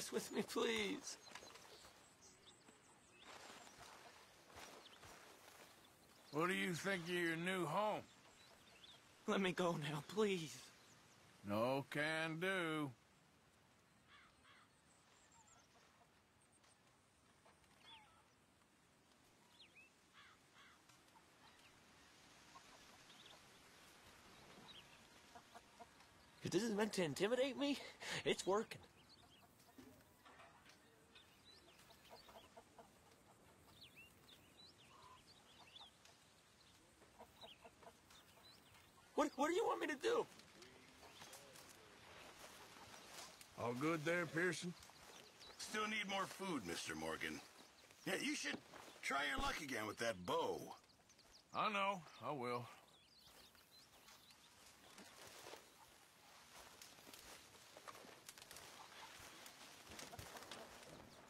mess with me, please. What do you think of your new home? Let me go now, please. No can do. If this is meant to intimidate me, it's working. What do you want me to do? All good there, Pearson? Still need more food, Mr. Morgan. Yeah, you should try your luck again with that bow. I know, I will.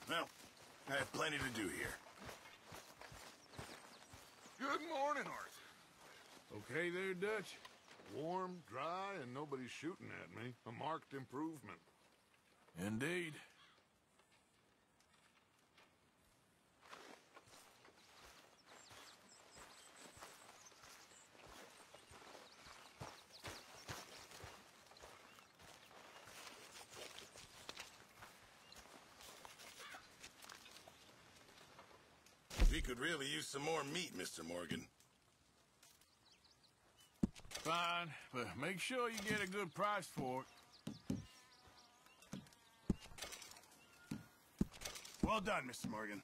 Well, I have plenty to do here. Good morning, Arthur. Okay there, Dutch? Warm, dry, and nobody's shooting at me. A marked improvement. Indeed. We could really use some more meat, Mr. Morgan. Fine, but make sure you get a good price for it. Well done, Mr. Morgan.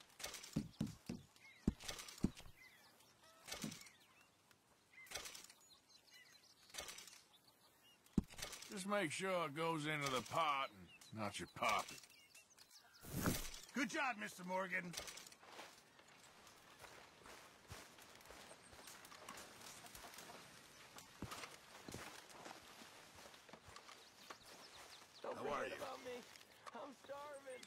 Just make sure it goes into the pot and not your pocket. Good job, Mr. Morgan. Don't How forget are you? about me. I'm starving.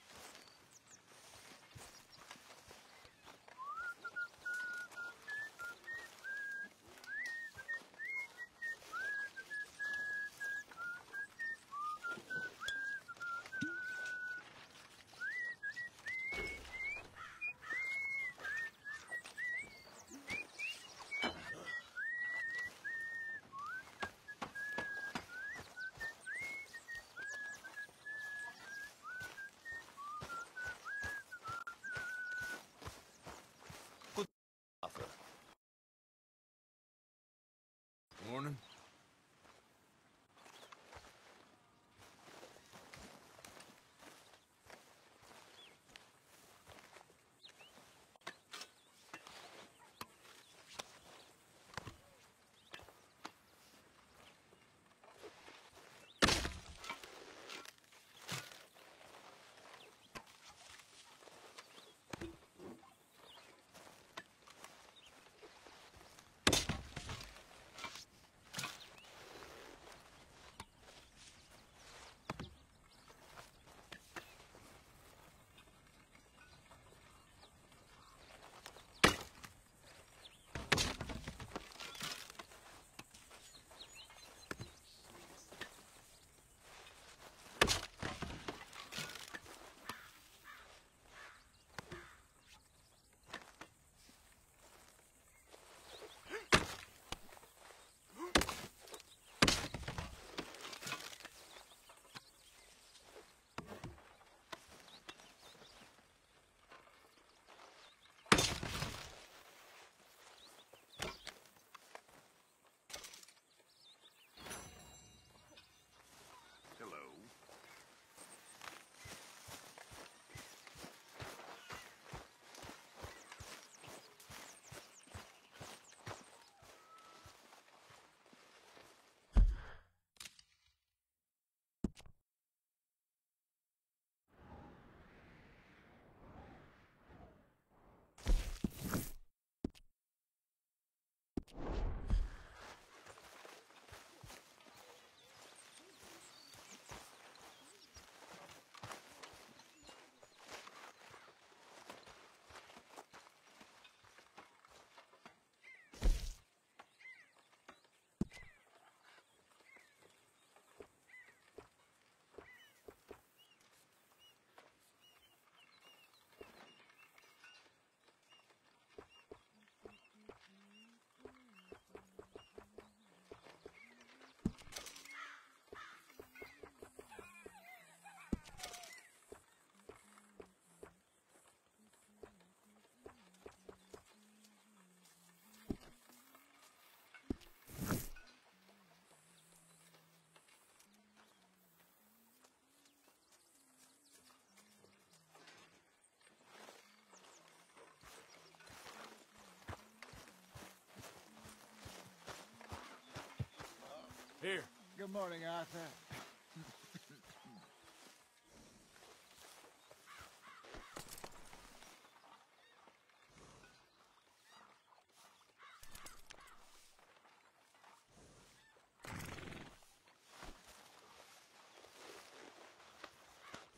Good morning, Arthur.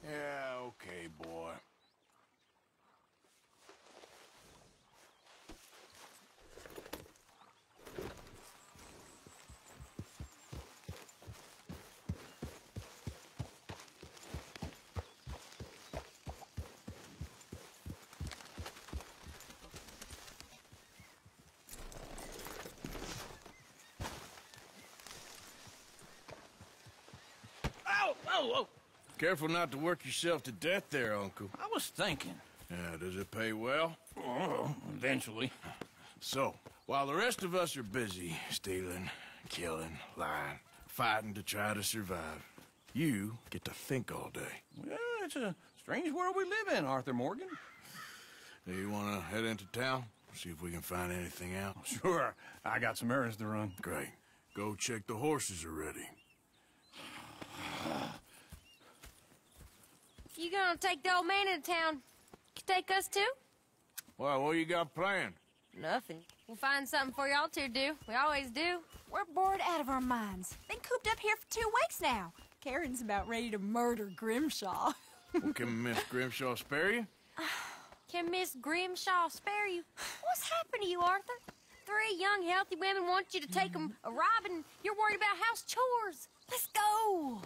Yeah, okay, boy. Ow! Oh, oh! Careful not to work yourself to death there, Uncle. I was thinking. Yeah, does it pay well? Oh, eventually. So, while the rest of us are busy stealing, killing, lying, fighting to try to survive, you get to think all day. Well, it's a strange world we live in, Arthur Morgan. Do you want to head into town? See if we can find anything out? Sure. I got some errands to run. Great. Go check the horses are ready. You gonna take the old man into town? You take us too? Well, what you got planned? Nothing. We'll find something for y'all to do. We always do. We're bored out of our minds. Been cooped up here for 2 weeks now. Karen's about ready to murder Grimshaw. Well, can Miss Grimshaw spare you? Can Miss Grimshaw spare you? What's happened to you, Arthur? 3 young, healthy women want you to take them a robbing. You're worried about house chores. Let's go.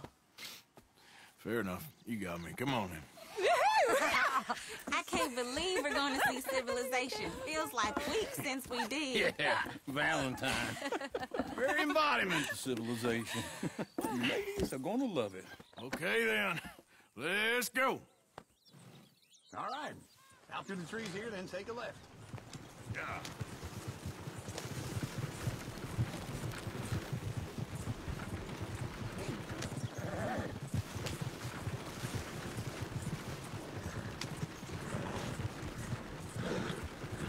Fair enough. You got me. Come on in. I can't believe we're going to see civilization. Feels like weeks since we did. Yeah, Valentine. Very embodiment of civilization. Ladies are gonna love it. Okay, then. Let's go. All right. Out through the trees here, then take a left. Yeah.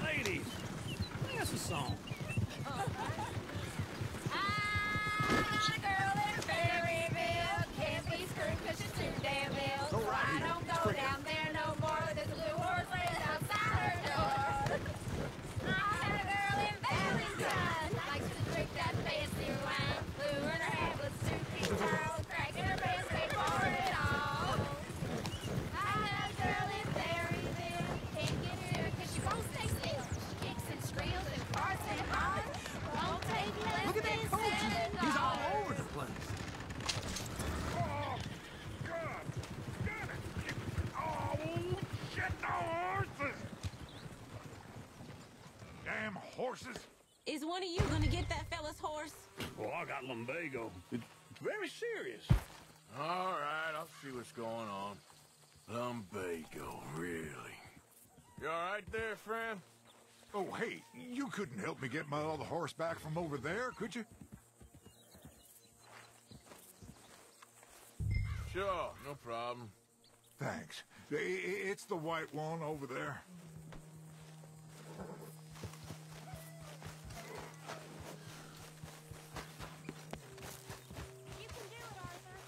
Ladies, play us a song. I'm a girl in Berryville. Can't be screwed 'cause she's too damn ill. Go right I here. don't go down there no more. There's a blue horse laying outside her door. I'm a girl in Valentine. Likes to drink that fancy wine. Blue in her hat with 2 feet tall. Cracking her pants paid for it all. I'm a girl in Berryville. Can't get to her 'cause she won't stay still. She kicks and squeals and farts and hollers. Won't take less Look at than that coach. $7. He's all over the place. Oh, God! Damn it! Oh, shit, the horses! Damn horses! Is one of you going to get that fella's horse? Oh, I got lumbago. It's very serious. All right, I'll see what's going on. Lumbago, really? You all right there, friend? Oh, hey, you couldn't help me get my other horse back from over there, could you? Sure, no problem. Thanks. It's the white one over there. You can do it, Arthur.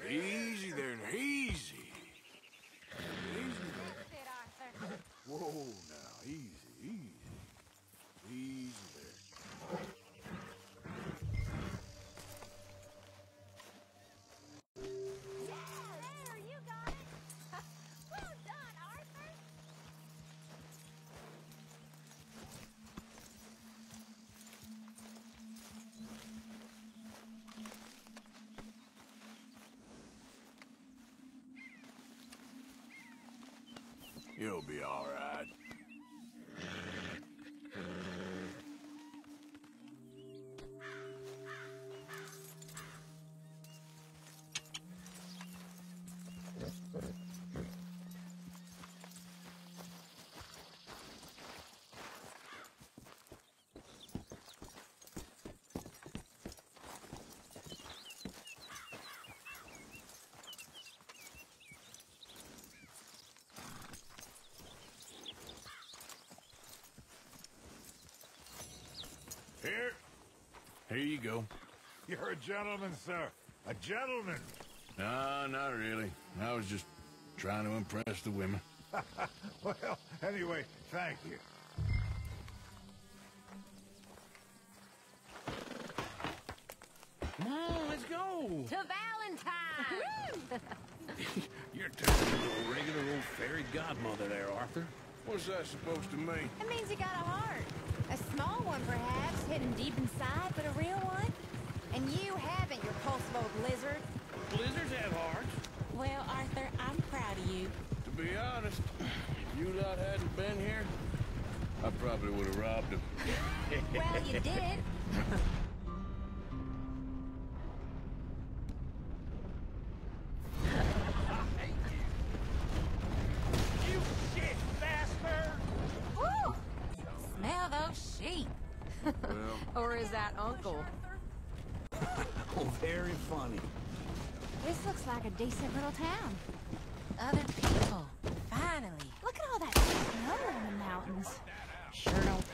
Easy there, easy. Easy. That's it, Arthur. Whoa, now, easy, easy. Easy there. Yeah, there, you got it. Well done, Arthur. You'll be all right. Here you go. You're a gentleman, sir. A gentleman. No, not really. I was just trying to impress the women. Well, anyway, thank you. Come on, let's go. To Valentine! You're turning into a regular old fairy godmother there, Arthur. What's that supposed to mean? It means you got a heart. A small one, perhaps, hidden deep inside, but a real one. And you haven't, you repulsive old lizard. Blizzards have hearts. Well, Arthur, I'm proud of you. To be honest, if you lot hadn't been here, I probably would have robbed him. Well, you did. You shit bastard! Woo! Smell those sheep. Or is that Uncle? Oh, very funny. This looks like a decent little town. Other people. Finally. Look at all that snow on the mountains. Sure don't.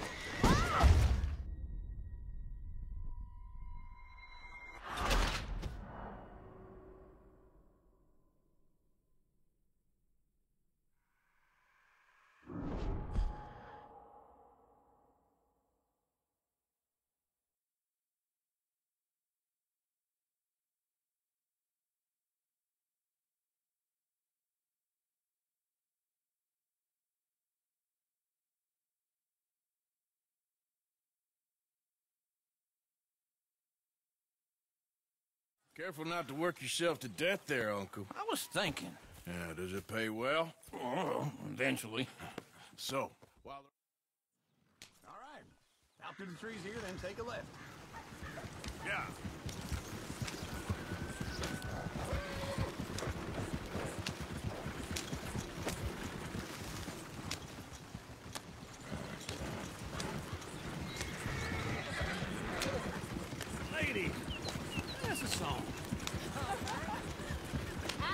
Careful not to work yourself to death there, Uncle. I was thinking. Yeah, does it pay well? Oh, eventually. So, while All right. Out through the trees here, then take a left. yeah. Lady, that's a song. I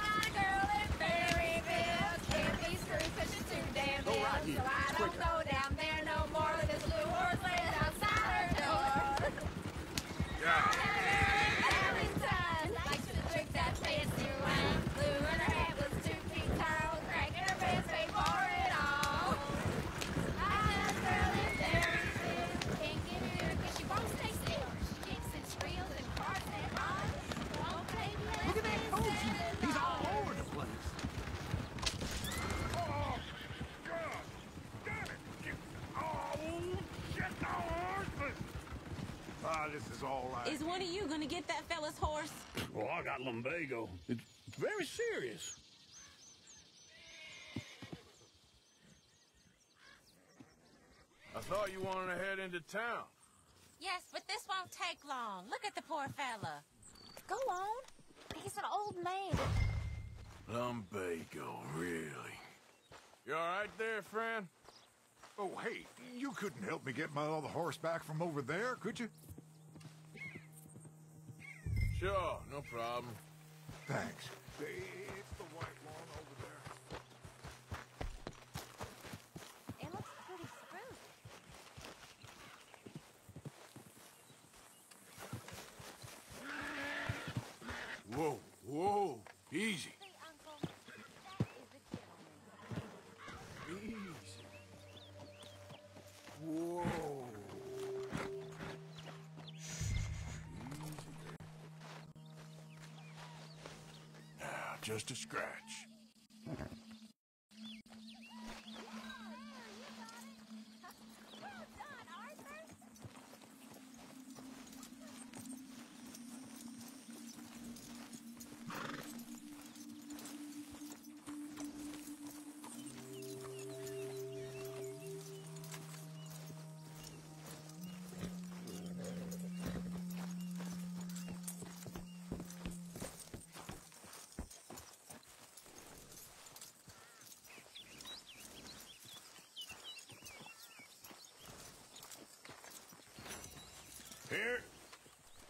got a girl in Berryville. Can't be screwed 'cause she's too damn Go right ill. here. So I It's don't quicker. go down there no more with this blue horse laying outside her door. Yeah. Valentine likes to drink that fancy wine. Blue in her hat was 2 feet tall. Crack in her pants paid for it all. I got a girl in Berryville. Can't give her 'cause she won't stay still. She kicks and squeals and barks and hogs. Won't pay me Look at that less coach. than He's all $7. over the place. Oh, God! Damn it! Oh, shit, no horses! Ah, this is all right. Is one of you gonna get that fella's horse? Well, I got lumbago. It's very serious. I thought you wanted to head into town. Yes, but this won't take long. Look at the poor fella. Go on. He's an old man. Lumbago, really? You all right there, friend? Oh, hey, you couldn't help me get my other horse back from over there, could you? Sure, no problem. Thanks. It's the white one over there. It looks pretty spruce. Whoa, whoa, easy. See, Uncle, that is a gentleman. Easy. Whoa. Now, just a scratch. Well done, Arthur.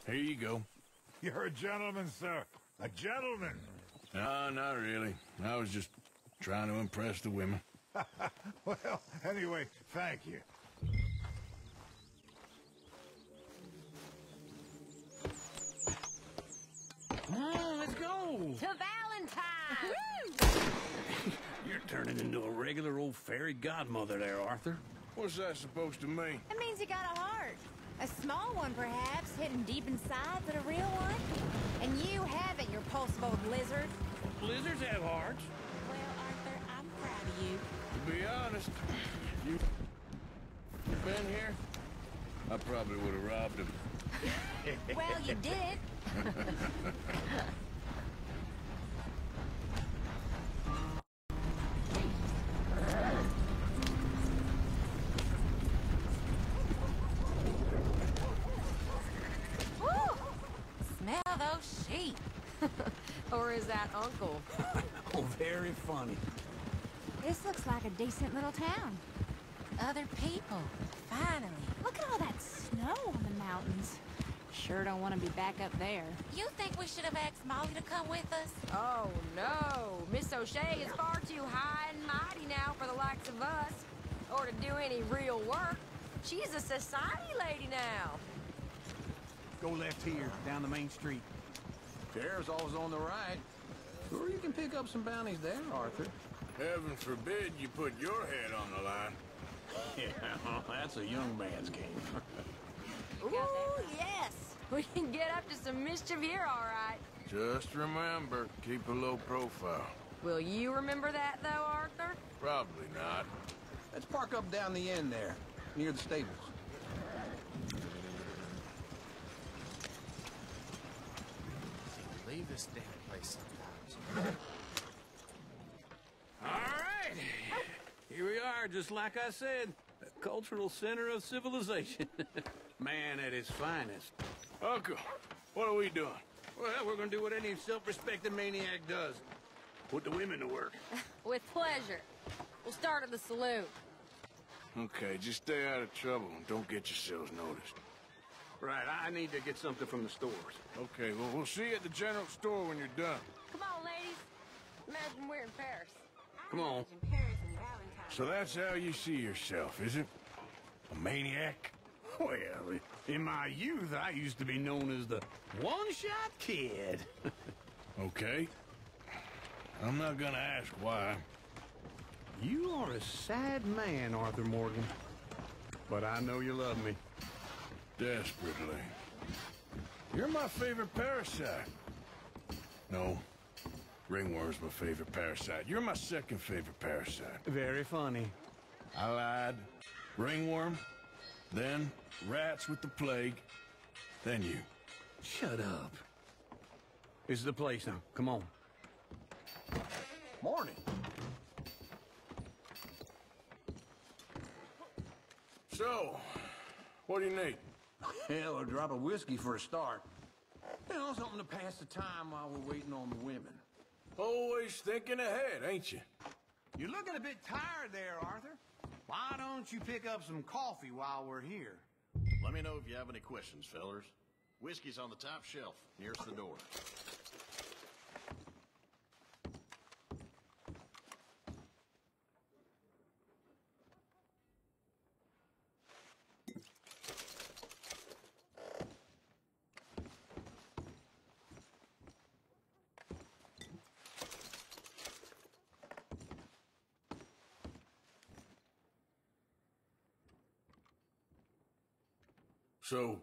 Here you go. You're a gentleman, sir. A gentleman. No, not really. I was just trying to impress the women. Well, anyway, thank you. Come on, let's go. To Valentine! You're turning into a regular old fairy godmother there, Arthur. What's that supposed to mean? It means you got a heart. A small one, perhaps, hidden deep inside, but a real one. And you have it, you repulsive old lizard. Lizards have hearts. Well, Arthur, I'm proud of you. To be honest, if you'd been here, I probably would have robbed him. Well, you did. Woo! Smell those sheep. Or is that Uncle? Oh, very funny. This looks like a decent little town. Other people. Finally. Look at all that snow on the mountains. Sure don't want to be back up there. You think we should have asked Molly to come with us? Oh, no. Miss O'Shea is far too high and mighty now for the likes of us. Or to do any real work. She's a society lady now. Go left here, down the main street. Sheriff's always on the right. Sure, you can pick up some bounties there, Arthur. Heaven forbid you put your head on the line. Yeah, that's a young man's game. Ooh, yes. We can get up to some mischief here, all right. Just remember, keep a low profile. Will you remember that, though, Arthur? Probably not. Let's park up down the end there, near the stables. Leave this damn place sometimes. All right. Here we are, just like I said. A cultural center of civilization. Man at his finest. Uncle, what are we doing? Well, we're gonna do what any self-respecting maniac does. Put the women to work. With pleasure. We'll start at the saloon. Okay, just stay out of trouble and don't get yourselves noticed. Right, I need to get something from the stores. Okay, well, we'll see you at the general store when you're done. Come on, ladies. Imagine we're in Paris. Come on. So that's how you see yourself, is it? A maniac? Well, in my youth, I used to be known as the one-shot kid. Okay. I'm not gonna ask why. You are a sad man, Arthur Morgan. But I know you love me. Desperately. You're my favorite parasite. No. Ringworm's my favorite parasite. You're my second favorite parasite. Very funny. I lied. Ringworm, then rats with the plague, then you. Shut up. This is the place now. Come on. Morning. So, what do you need? Hell, a drop of whiskey for a start. You know, something to pass the time while we're waiting on the women. Always thinking ahead, ain't you? You're looking a bit tired there, Arthur. Why don't you pick up some coffee while we're here? Let me know if you have any questions, fellers. Whiskey's on the top shelf, nearest the door. So,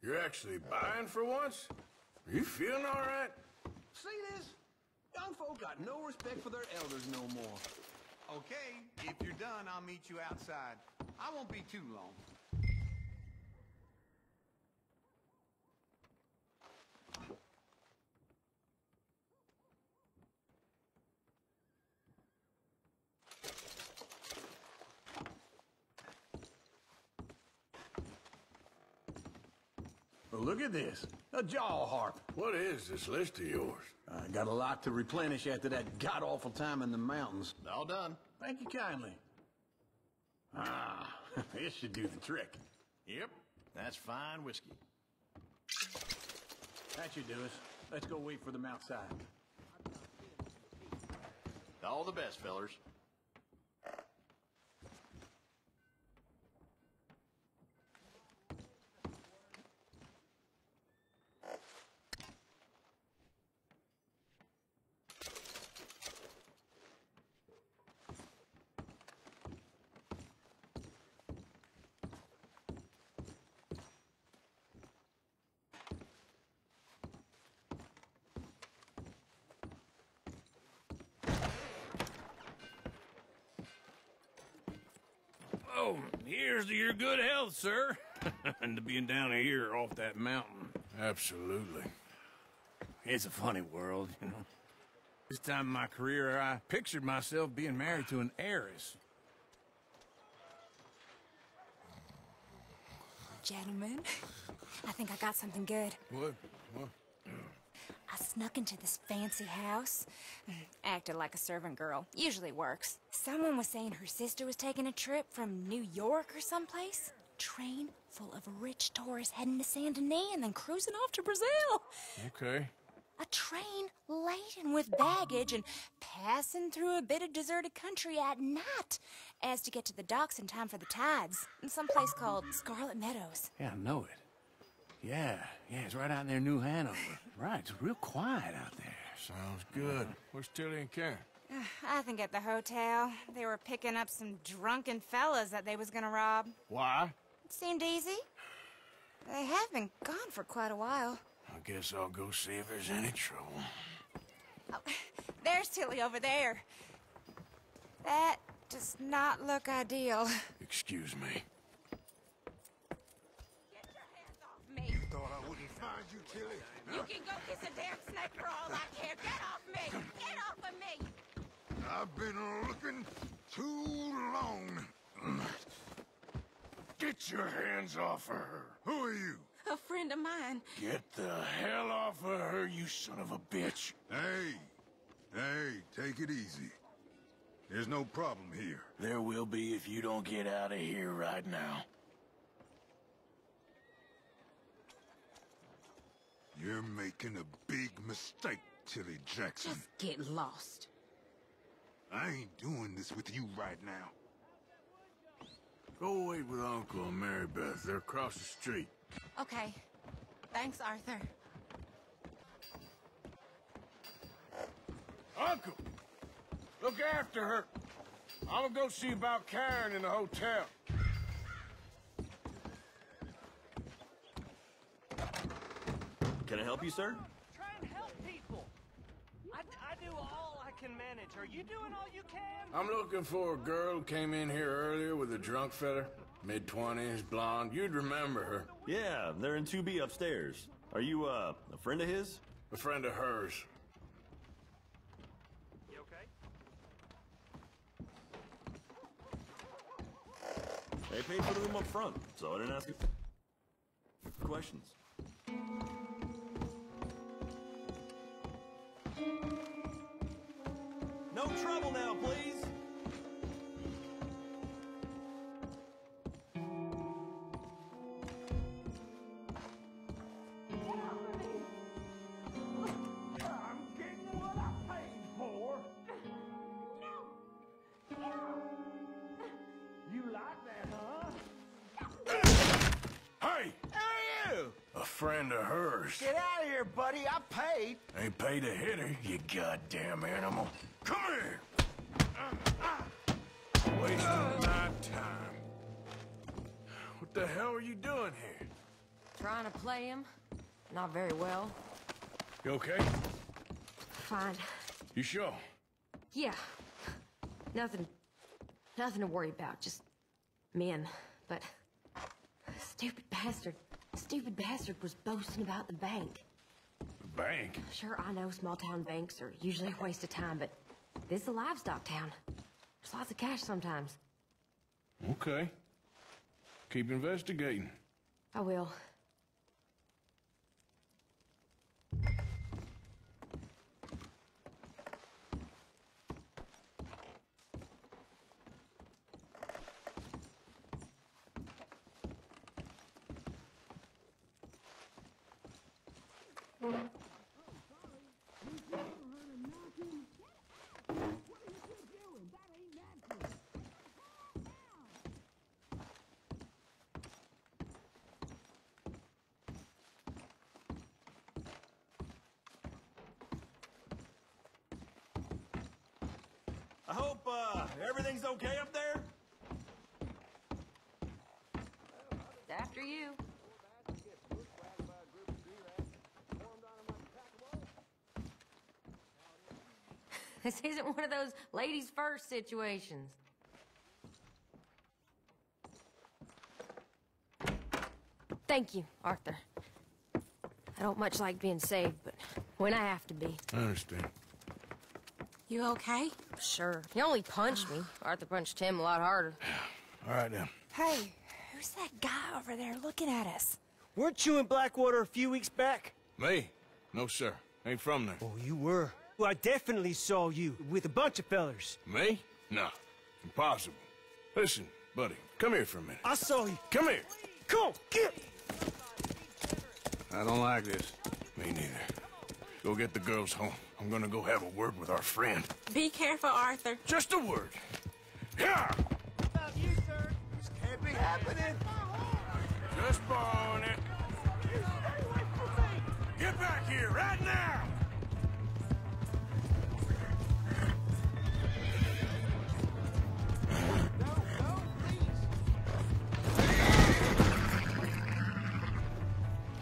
you're actually buying for once? Are you feeling all right? See this? Young folk got no respect for their elders no more. Okay, if you're done, I'll meet you outside. I won't be too long. Well, look at this. A jaw harp. What is this list of yours? I got a lot to replenish after that god-awful time in the mountains. All done. Thank you kindly. Ah, this should do the trick. Yep, that's fine whiskey. That should do us. Let's go wait for them outside. All the best, fellers. Well, here's to your good health, sir. And to being down here off that mountain. Absolutely. It's a funny world, you know. This time in my career, I pictured myself being married to an heiress. Gentlemen, I think I got something good. What? I snuck into this fancy house, acted like a servant girl. Usually works. Someone was saying her sister was taking a trip from New York or someplace. Train full of rich tourists heading to Saint Denis and then cruising off to Brazil. Okay. A train laden with baggage and passing through a bit of deserted country at night as to get to the docks in time for the tides in some place called Scarlet Meadows. Yeah, I know it. Yeah, it's right out near New Hanover. Right, it's real quiet out there. Sounds good. Where's Tilly and Karen? I think at the hotel. They were picking up some drunken fellas that they was gonna rob. Why? It seemed easy. They have been gone for quite a while. I guess I'll go see if there's any trouble. Oh, there's Tilly over there. That does not look ideal. Excuse me. Get your hands off me. Thought I wouldn't find you, Tilly. You can go kiss a damn snake for all I care. Get off me! Get off of me! I've been looking too long. Get your hands off of her. Who are you? A friend of mine. Get the hell off of her, you son of a bitch. Hey, take it easy. There's no problem here. There will be if you don't get out of here right now. You're making a big mistake, Tilly Jackson. Just get lost. I ain't doing this with you right now. Go wait with Uncle and Mary Beth. They're across the street. Okay. Thanks, Arthur. Uncle! Look after her. I'm gonna go see about Karen in the hotel. Can I help you, sir? Try and help people. I do all I can manage. Are you doing all you can? I'm looking for a girl who came in here earlier with a drunk fella. Mid-20s, blonde. You'd remember her. Yeah, they're in 2B upstairs. Are you, a friend of his? A friend of hers. You okay? They paid for the room up front, so I didn't ask questions. No trouble now, please! I'm getting what I paid for. You like that, huh? Hey! Hey, you! A friend of hers. Get out of here, buddy. I paid. Ain't paid to hit her, you goddamn animal. Come here! Wasting my time. What the hell are you doing here? Trying to play him. Not very well. You okay? Fine. You sure? Yeah. Nothing to worry about. Just men. But stupid bastard was boasting about the bank. The bank? Sure, I know small town banks are usually a waste of time, but this is a livestock town. There's lots of cash sometimes. Okay. Keep investigating. I will. I hope, everything's okay up there? After you. This isn't one of those ladies first situations. Thank you, Arthur. I don't much like being saved, but when I have to be. I understand. You okay? Sure. He only punched me. Arthur punched him a lot harder. All right, then. Hey, who's that guy over there looking at us? Weren't you in Blackwater a few weeks back? Me? No, sir. Ain't from there. Oh, you were. Well, I definitely saw you with a bunch of fellers. Me? No. Impossible. Listen, buddy, come here for a minute. I saw you. Come here. Come on, get! I don't like this. Me neither. Go get the girls home. I'm gonna go have a word with our friend. Be careful, Arthur. Just a word. Yeah! About you, sir. This can't be happening. Just borrowing it. You stay away from me. Get back here right now!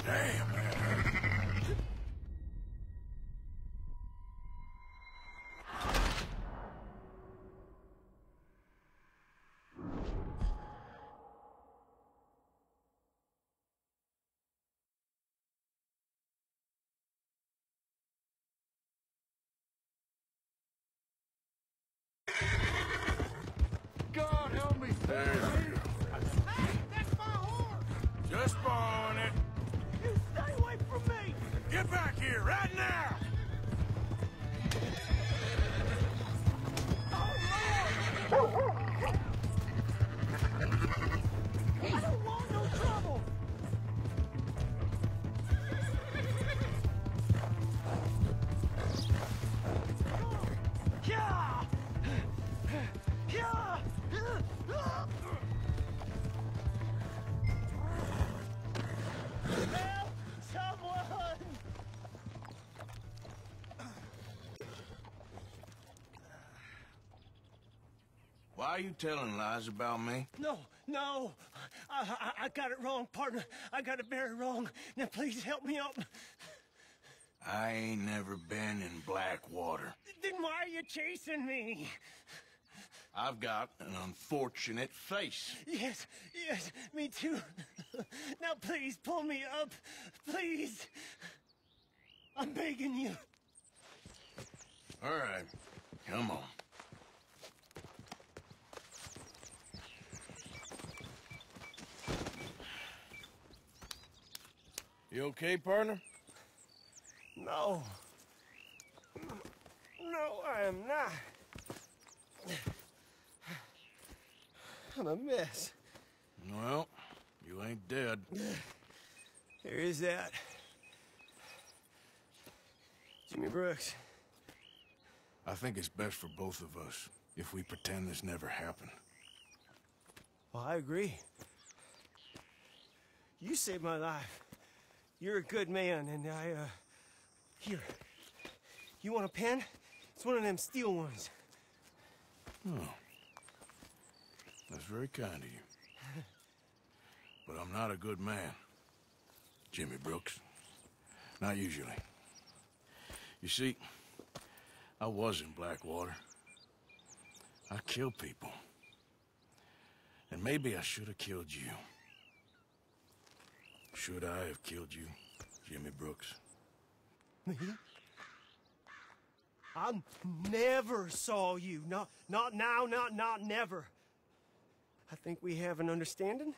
Damn, man. God help me. There you go. Hey, that's my horse. Just borrowing it. You stay away from me. Get back here right now! I don't want no trouble. Yeah! Yeah! Help! Someone! Why are you telling lies about me? No. I got it wrong, partner. I got it very wrong. Now please help me up. I ain't never been in Blackwater. Then why are you chasing me? I've got an unfortunate face. Yes, me too. Now please pull me up. Please. I'm begging you. All right, come on. You okay, partner? No. No, I am not. I'm a mess. Well, you ain't dead. There is that. Jimmy Brooks. I think it's best for both of us if we pretend this never happened. Well, I agree. You saved my life. You're a good man, and here. You want a pen? It's one of them steel ones. Oh. That's very kind of you. But I'm not a good man, Jimmy Brooks. Not usually. You see, I was in Blackwater. I killed people. And maybe I should have killed you. Should I have killed you, Jimmy Brooks? Me? I never saw you. Not now, not never. I think we have an understanding.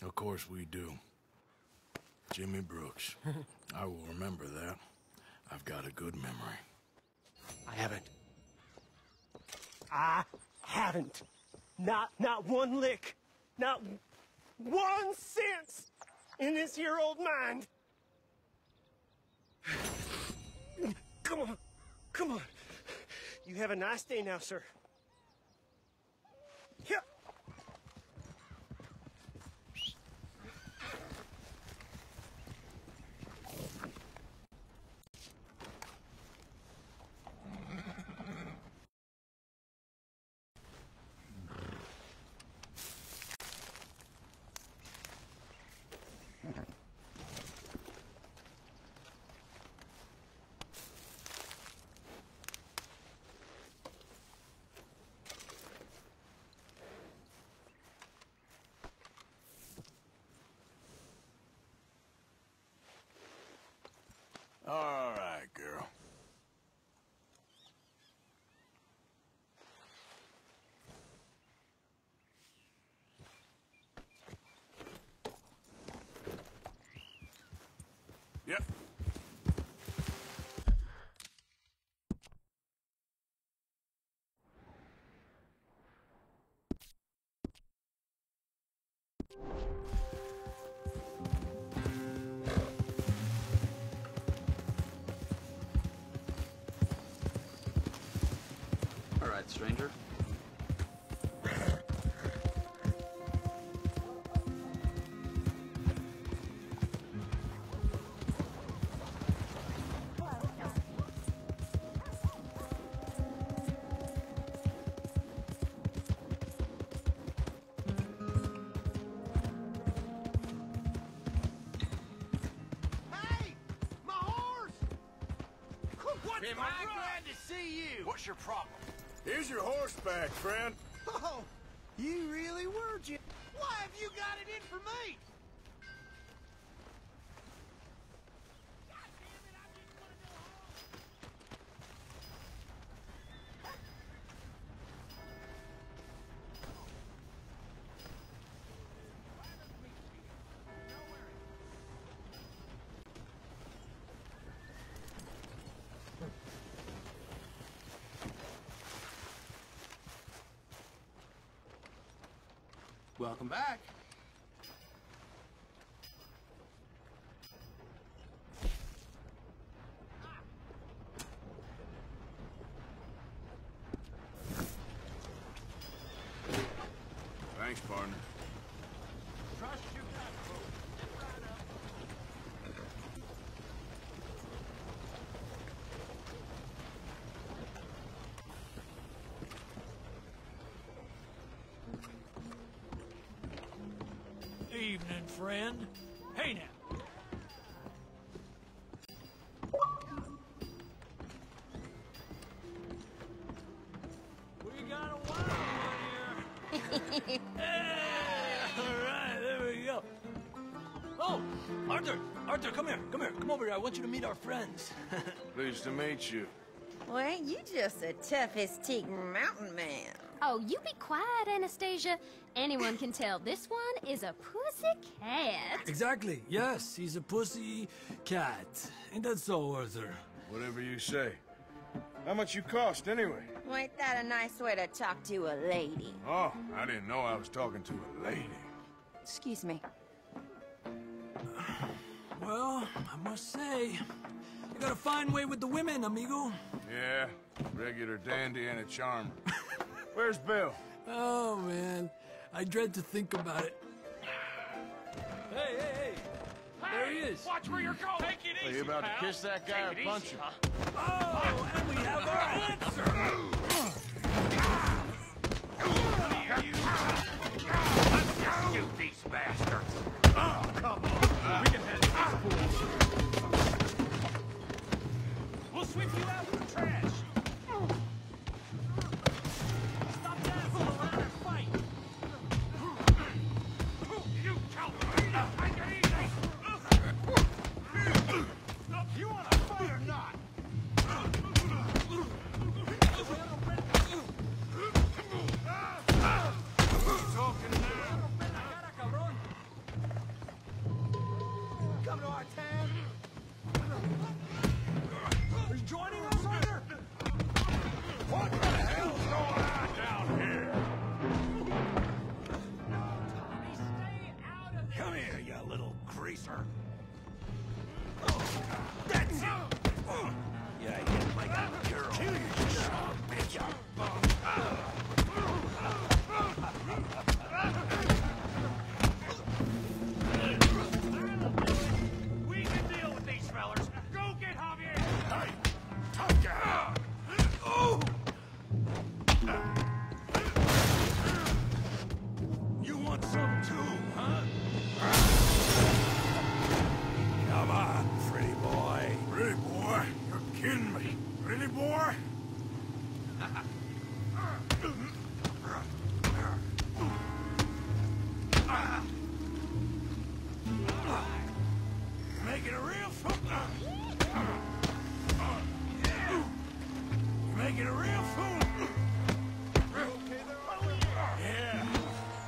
Of course we do. Jimmy Brooks. I will remember that. I've got a good memory. I haven't. Not one lick. Not 1 cent in this here old mind. Come on. You have a nice day now, sir. Here. that, stranger? Am I glad to see you? What's your problem? Here's your horse back, friend. Oh, you really were, Jim. Why have you got it in for me? Welcome back. Thanks, partner. Trust your gut, folks. Step right up. Evening, friend. Hey now. We got a wild one here. Hey! All right, there we go. Oh, Arthur! Arthur, come here. Come here. Come over here. I want you to meet our friends. Pleased to meet you. Well, ain't you just the toughest teak mountain man? Oh, you be quiet, Anastasia. Anyone can tell this one is a pussy cat. Exactly. Yes, he's a pussy cat. Ain't that so, Arthur? Whatever you say. How much you cost, anyway? Well, ain't that a nice way to talk to a lady? Oh, I didn't know I was talking to a lady. Excuse me. Well, I must say, you got a fine way with the women, amigo. Yeah, regular dandy and a charmer. Where's Bill? Oh, man. I dread to think about it. Hey! There he is. Watch where you're going. Take it easy, Are you about pal. to kiss that guy or punch him? Oh, and we have our answer. Let's just shoot these bastards. Oh, come on. We can handle these fools. We'll sweep you out with the trash. Stop dancing around and fight. You coward. I can eat it. You want to fight or not? Come to our town. Are you joining us, Arthur? What the hell's going on down here? Tommy, stay out of this. Come here, you little greaser. That's it. Yeah, hit like a girl. Kill you, son of a bitch. We can deal with these fellers. Go get Javier. Hey, tough guy. Oh! You want some too, huh? Come on, pretty boy. Pretty boy? You're kidding me. Pretty boy? Making a real fool. You're making a real fool. Yeah,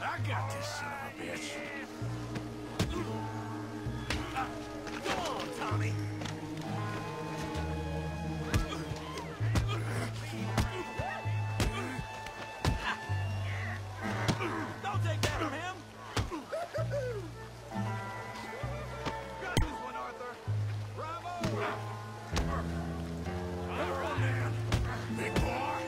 I got this son of a bitch. Go on, Tommy. Don't take that from him. Got this one, Arthur. Bravo. All right, man. Big boy.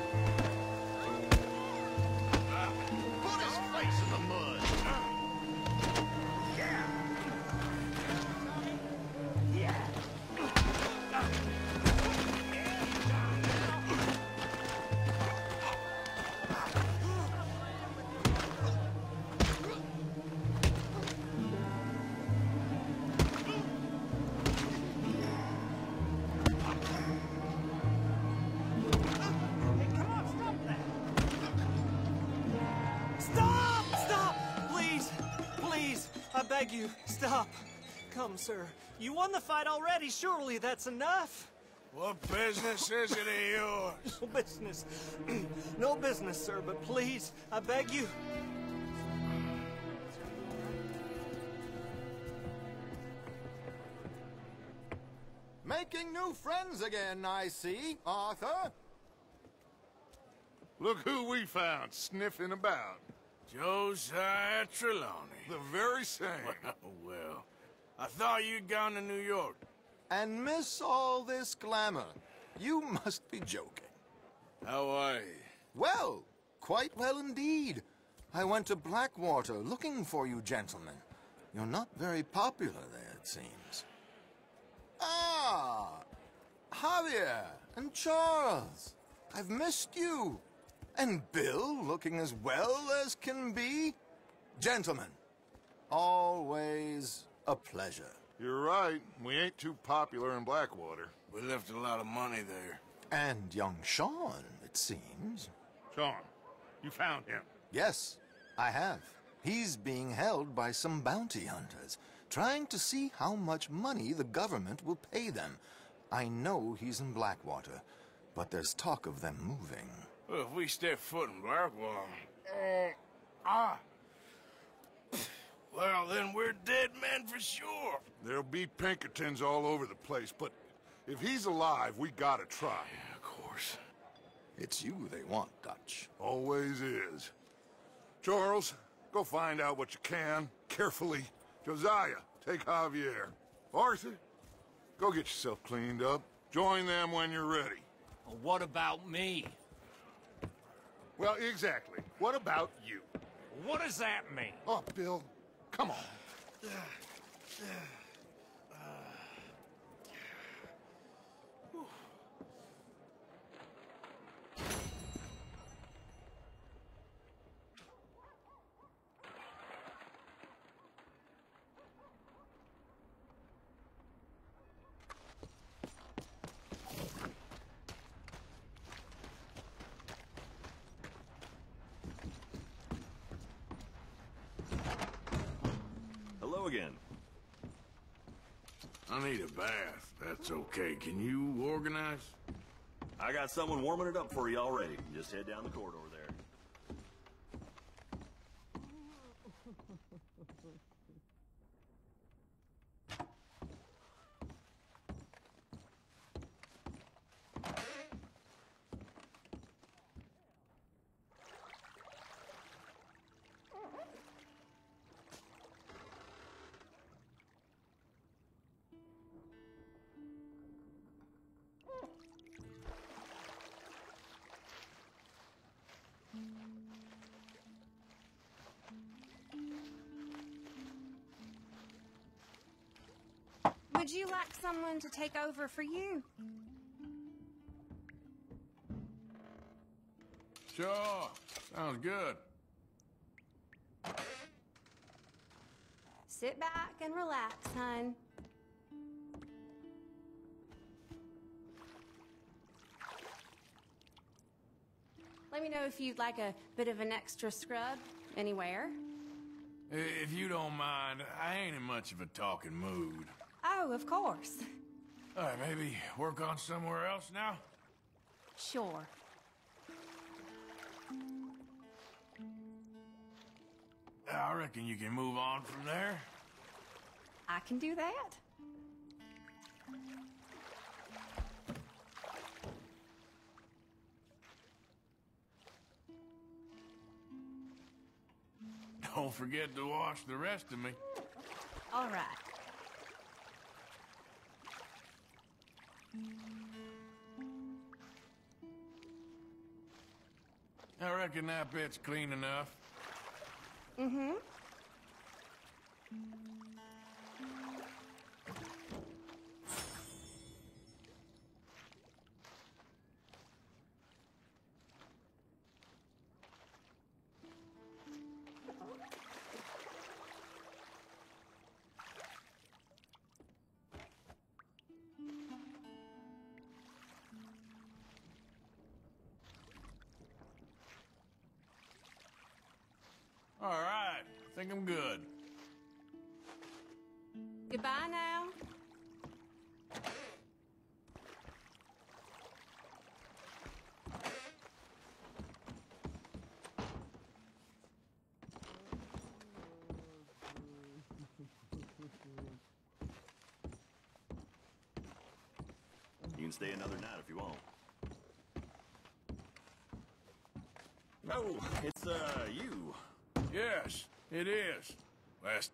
beg you, stop. Come, sir. You won the fight already. Surely that's enough. What business is it of yours? No business. No business, sir, but please, I beg you. Making new friends again, I see, Arthur. Look who we found sniffing about. Josiah Trelawney. The very same. Well, I thought you'd gone to New York. And miss all this glamour. You must be joking. How are you? Well, quite well indeed. I went to Blackwater looking for you gentlemen. You're not very popular there, it seems. Ah! Javier and Charles. I've missed you. And Bill looking as well as can be. Gentlemen, always a pleasure. You're right. We ain't too popular in Blackwater. We left a lot of money there. And young Sean, it seems. Sean, you found him? Yes, I have. He's being held by some bounty hunters, trying to see how much money the government will pay them. I know he's in Blackwater, but there's talk of them moving. Well, if we step foot in Blackwater... Well, then we're dead men for sure. There'll be Pinkertons all over the place, but if he's alive, we gotta try. Yeah, of course. It's you they want, Dutch. Always is. Charles, go find out what you can, carefully. Josiah, take Javier. Arthur, go get yourself cleaned up. Join them when you're ready. Well, what about me? Well, exactly. What about you? What does that mean? Oh, Bill, come on. Hello again. I need a bath. That's okay. Can you organize? I got someone warming it up for you already. Just head down the corridor there. Would you like someone to take over for you? Sure. Sounds good. Sit back and relax, hon. Let me know if you'd like a bit of an extra scrub anywhere. If you don't mind, I ain't in much of a talking mood. Oh, of course. All right, maybe work on somewhere else now? Sure. I reckon you can move on from there. I can do that. Don't forget to wash the rest of me. All right. I reckon that bit's clean enough. Mm-hmm. All right, I think I'm good. Goodbye now. You can stay another night if you want. Oh, It's, you. yes, it is. Last.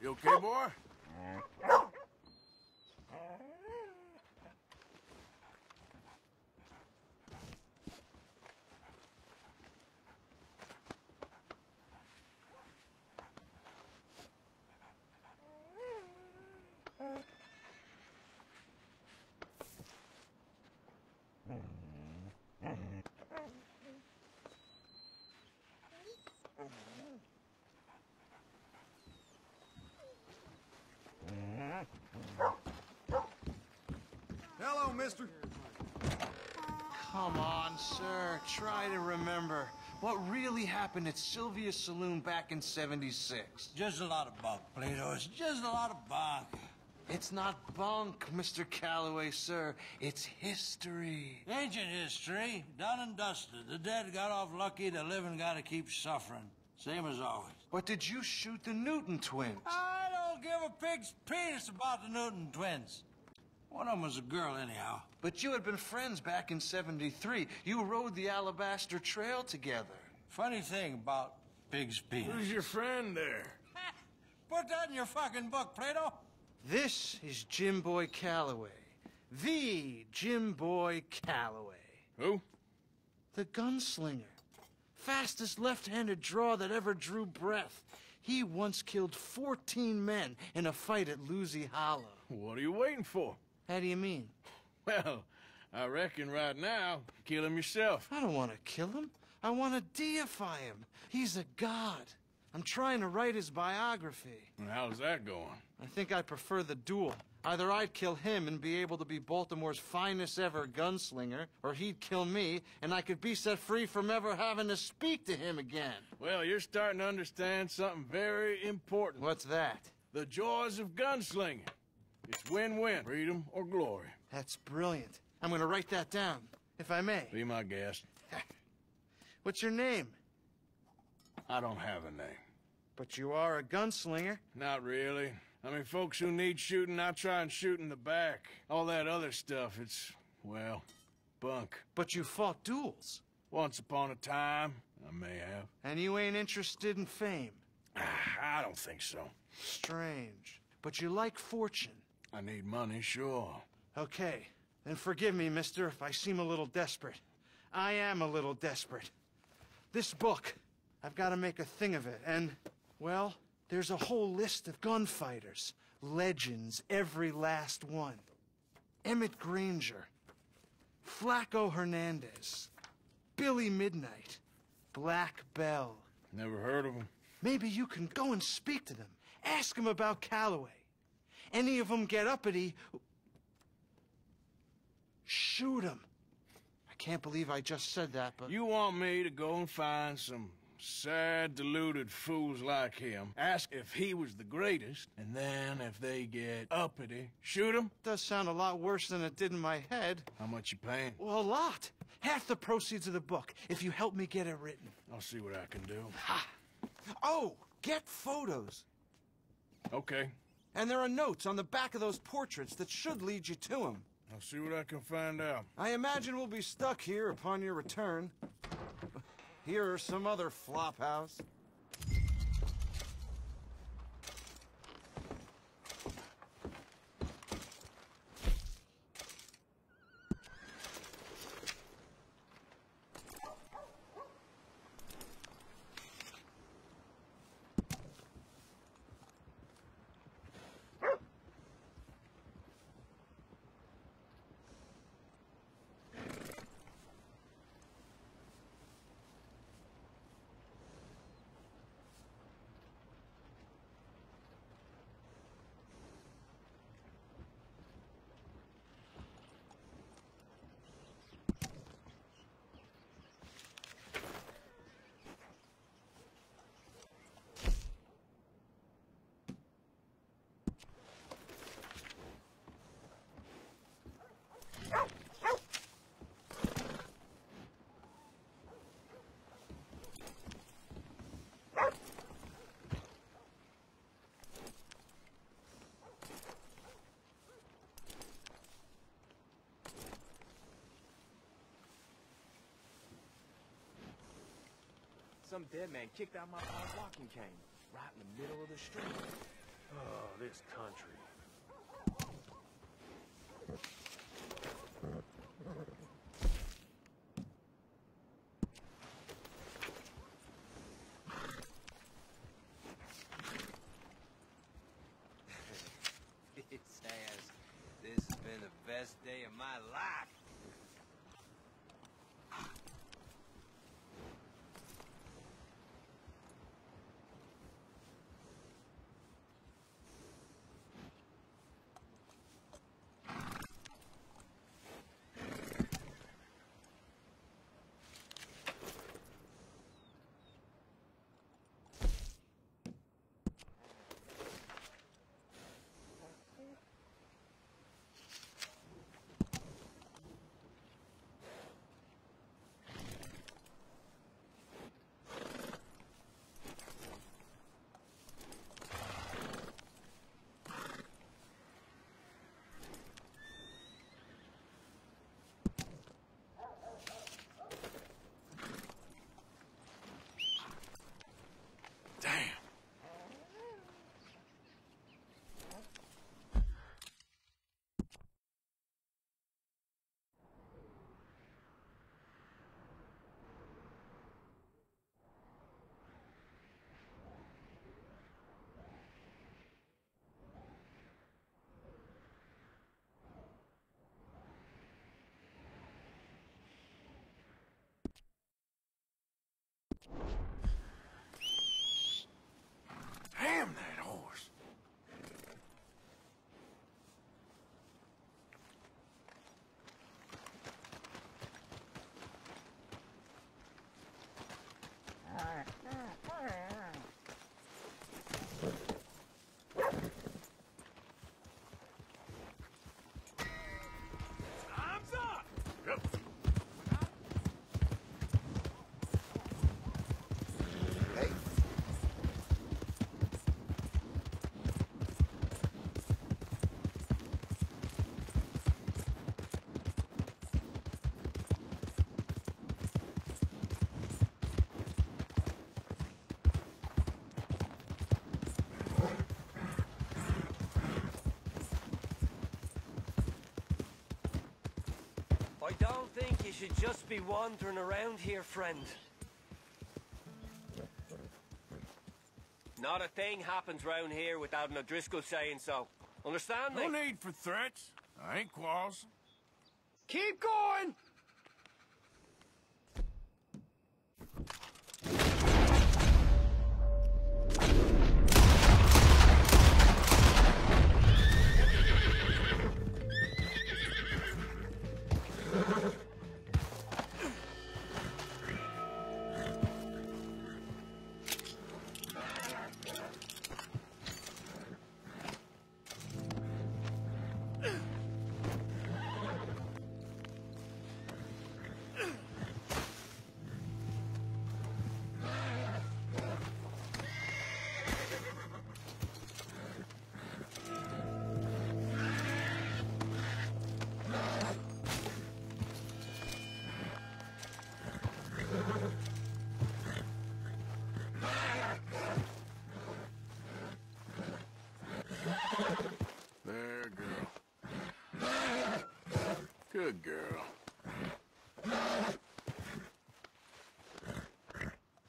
You okay, boy? Hello, mister. Come on, sir. Try to remember what really happened at Sylvia's Saloon back in '76. Just a lot of bunk, Plato. It's just a lot of bunk. It's not bunk, Mr. Calloway, sir. It's history. Ancient history, done and dusted. The dead got off lucky, the living gotta keep suffering. Same as always. But did you shoot the Newton twins? I don't give a pig's penis about the Newton twins. One of them was a girl, anyhow. But you had been friends back in '73. You rode the Alabaster Trail together. Funny thing about pig's penis. Who's your friend there? Put that in your fucking book, Plato. This is Jim Boy Calloway. The Jim Boy Calloway. Who? The gunslinger. Fastest left-handed draw that ever drew breath. He once killed 14 men in a fight at Lucy Hollow. What are you waiting for? How do you mean? Well, I reckon right now, kill him yourself. I don't want to kill him. I want to deify him. He's a god. I'm trying to write his biography. And how's that going? I think I prefer the duel. Either I'd kill him and be able to be Baltimore's finest ever gunslinger, or he'd kill me and I could be set free from ever having to speak to him again. Well, you're starting to understand something very important. What's that? The joys of gunslinging. It's win-win, freedom or glory. That's brilliant. I'm gonna write that down, if I may. Be my guest. What's your name? I don't have a name. But you are a gunslinger. Not really. I mean, folks who need shooting, I try and shoot in the back. All that other stuff, it's, well, bunk. But you fought duels. Once upon a time, I may have. And you ain't interested in fame. I don't think so. Strange. But you like fortune. I need money, sure. Okay. Then forgive me, mister, if I seem a little desperate. I am a little desperate. This book, I've got to make a thing of it, and, well, there's a whole list of gunfighters. Legends, every last one. Emmett Granger. Flaco Hernandez. Billy Midnight. Black Bell. Never heard of them. Maybe you can go and speak to them. Ask them about Calloway. any of them get uppity, shoot them. I can't believe I just said that, but... You want me to go and find some sad, deluded fools like him, ask if he was the greatest, and then if they get uppity, shoot him? Does sound a lot worse than it did in my head. How much you paying? Well, a lot. Half the proceeds of the book, if you help me get it written. I'll see what I can do. Ha! Oh, get photos. Okay. And there are notes on the back of those portraits that should lead you to him. I'll see what I can find out. I imagine we'll be stuck here upon your return. Here are some other flophouse. Some dead man kicked out my walking cane, right in the middle of the street. Oh, this country. It has. This has been the best day of my life. Damn that horse. Time's up! Yep. Hey. I don't think you should just be wandering around here, friend. Not a thing happens round here without an O'Driscoll saying so. Understand me? No need for threats. I ain't quarrelsome. Keep going! Good girl.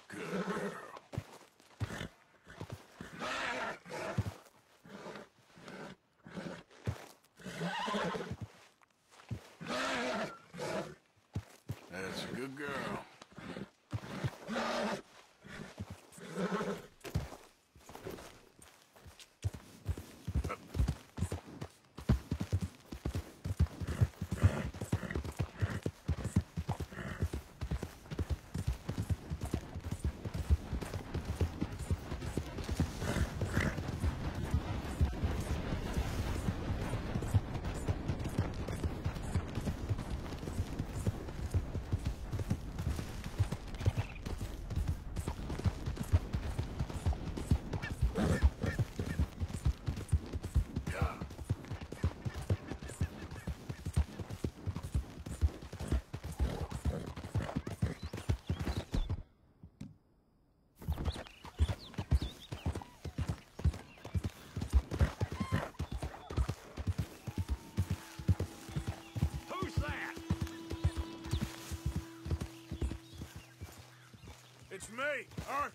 Good girl. That's a good girl. Who's that? It's me, Arthur.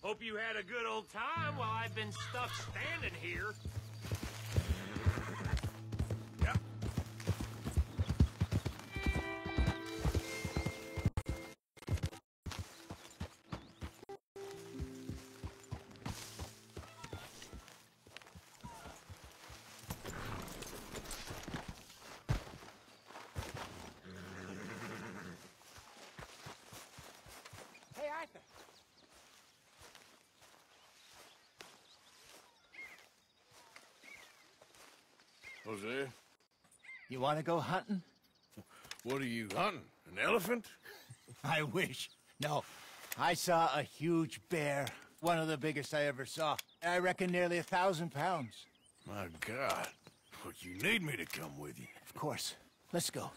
Hope you had a good old time while I've been stuck standing here. Yep. Hey, Arthur. Jose, You want to go hunting? what are you hunting? An elephant? I wish. No. I saw a huge bear. One of the biggest I ever saw. I reckon nearly 1,000 pounds. My God. But you need me to come with you. Of course. Let's go.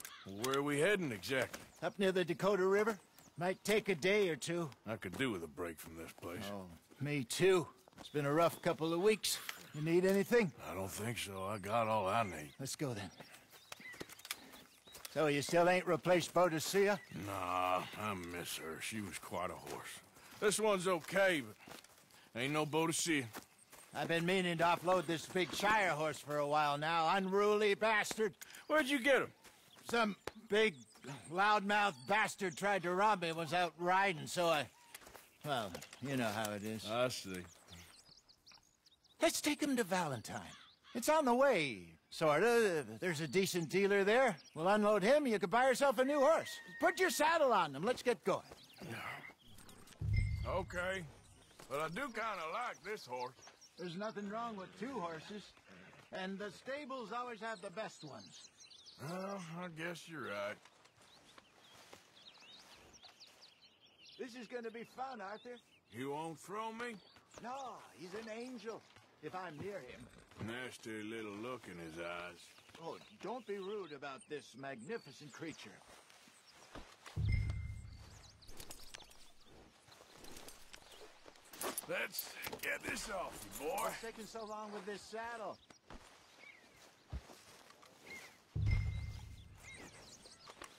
Where are we heading exactly? Up near the Dakota River. Might take a day or two. I could do with a break from this place. Oh, me too. It's been a rough couple of weeks. You need anything? I don't think so. I got all I need. Let's go then. So you still ain't replaced Boadicea? Nah, I miss her. She was quite a horse. This one's okay, but ain't no Boadicea. I've been meaning to offload this big Shire horse for a while now. Unruly bastard. Where'd you get him? Some big, loudmouth bastard tried to rob me and was out riding, so I... Well, you know how it is. I see. Let's take him to Valentine. It's on the way, sorta. There's a decent dealer there. We'll unload him, you could buy yourself a new horse. Put your saddle on him, let's get going. Okay. But I do kind of like this horse. There's nothing wrong with two horses. And the stables always have the best ones. Well, I guess you're right. This is gonna be fun, Arthur. You won't throw me? No, he's an angel. If I'm near him. Nasty little look in his eyes. Oh, don't be rude about this magnificent creature. Let's get this off you, boy. What's taking so long with this saddle?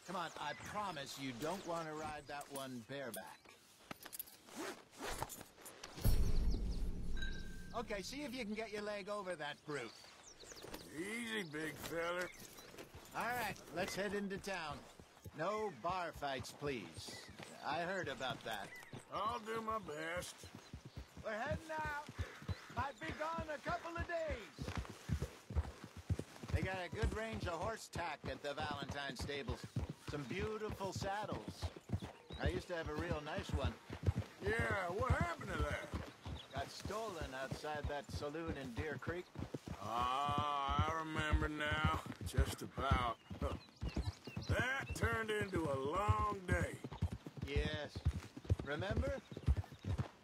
Come on, I promise you don't want to ride that one bareback. Okay, see if you can get your leg over that brute. Easy, big feller. All right, let's head into town. No bar fights, please. I heard about that. I'll do my best. We're heading out. Might be gone a couple of days. They got a good range of horse tack at the Valentine stables. Some beautiful saddles. I used to have a real nice one. Yeah, what happened to that? Got stolen outside that saloon in Deer Creek. Ah, I remember now. Just about. That turned into a long day. Yes. Remember?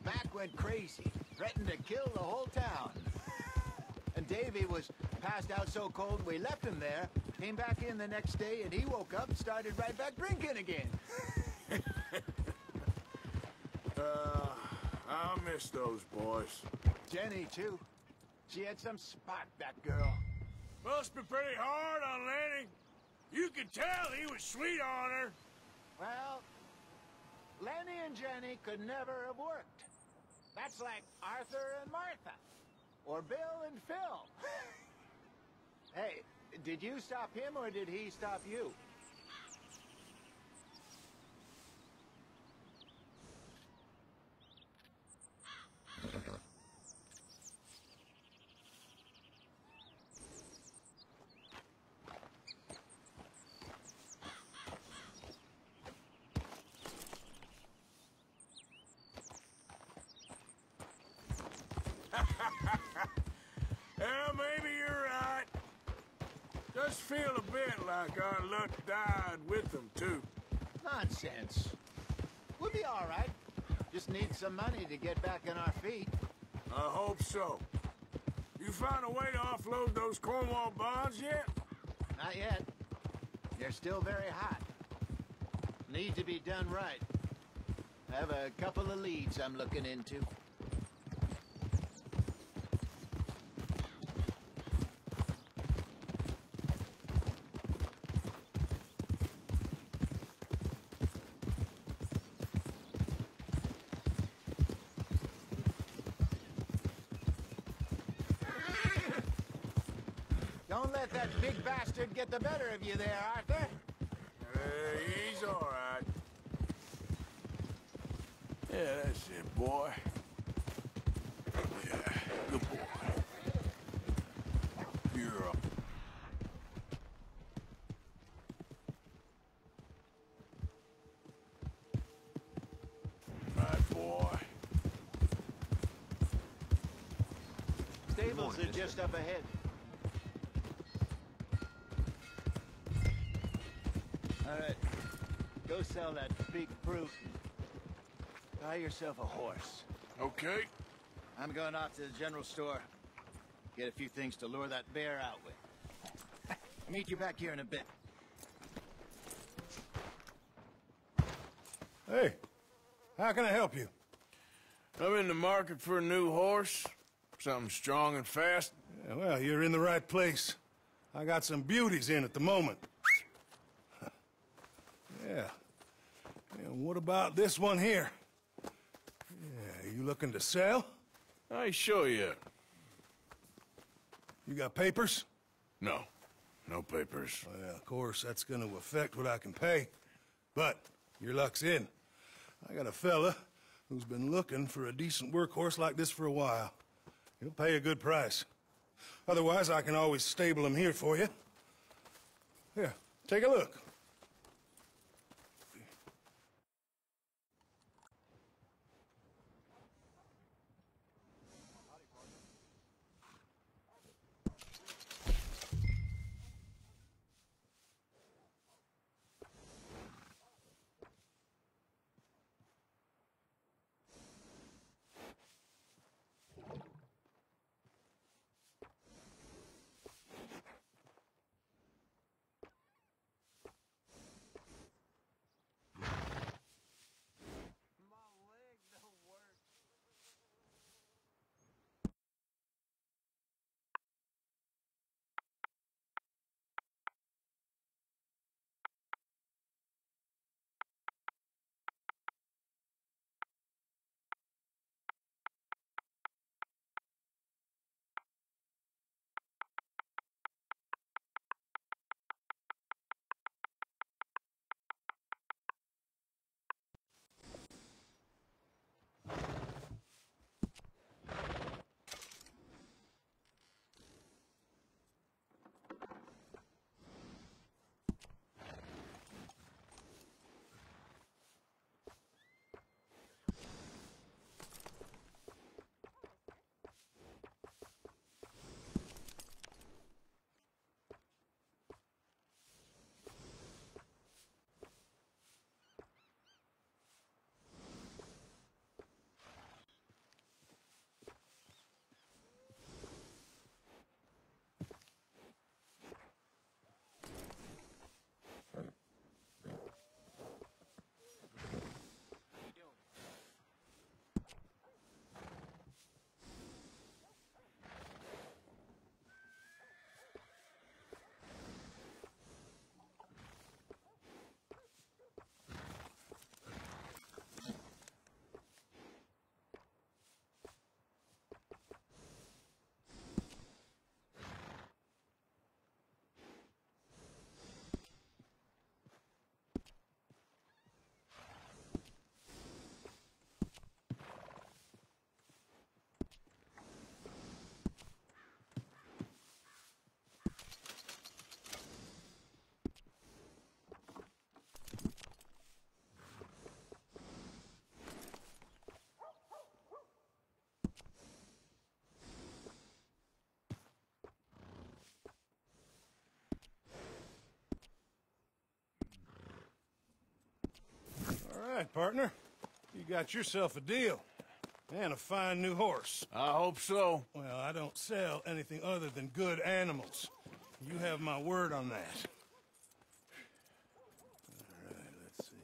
Mac went crazy, threatened to kill the whole town. And Davy was passed out so cold we left him there, came back in the next day, and he woke up and started right back drinking again. I miss those boys. Jenny, too. She had some spot, that girl. Must be pretty hard on Lanny. You could tell he was sweet on her. Well, Lenny and Jenny could never have worked. That's like Arthur and Martha. Or Bill and Phil. Hey, did you stop him or did he stop you? Yeah, maybe you're right. Just feel a bit like our luck died with them, too. Nonsense. We'll be all right. Just need some money to get back on our feet. I hope so. You found a way to offload those Cornwall bonds yet? Not yet. They're still very hot. Need to be done right. I have a couple of leads I'm looking into. Don't let that big bastard get the better of you there, Arthur. He's all right. Yeah, that's it, boy. Yeah, good boy. You're up. Right, boy. Stables are just up ahead. All right, go sell that big fruit and buy yourself a horse. Okay. I'm going off to the general store. Get a few things to lure that bear out with. I'll meet you back here in a bit. Hey, how can I help you? I'm in the market for a new horse. Something strong and fast. Yeah, well, you're in the right place. I got some beauties in at the moment. Yeah. And what about this one here? Yeah, you looking to sell? I ain't sure yet. You got papers? No. No papers. Well, of course, that's gonna affect what I can pay. But your luck's in. I got a fella who's been looking for a decent workhorse like this for a while. He'll pay a good price. Otherwise, I can always stable him here for you. Here, take a look. right, partner. You got yourself a deal. And a fine new horse. I hope so. Well, I don't sell anything other than good animals. You have my word on that. All right, let's see.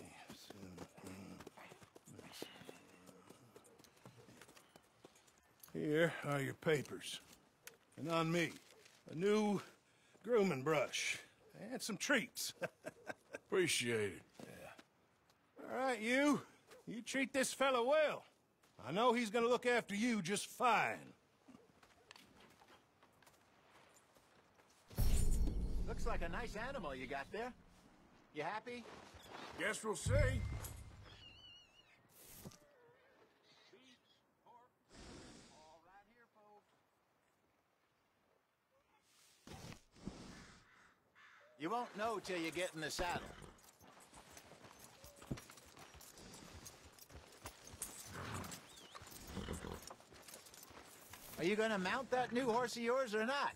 Here are your papers. And on me, a new grooming brush. And some treats. Appreciate it. Yeah. All right, you. You treat this fella well. I know he's gonna look after you just fine. Looks like a nice animal you got there. You happy? Guess we'll see. You won't know till you get in the saddle. Are you gonna mount that new horse of yours or not?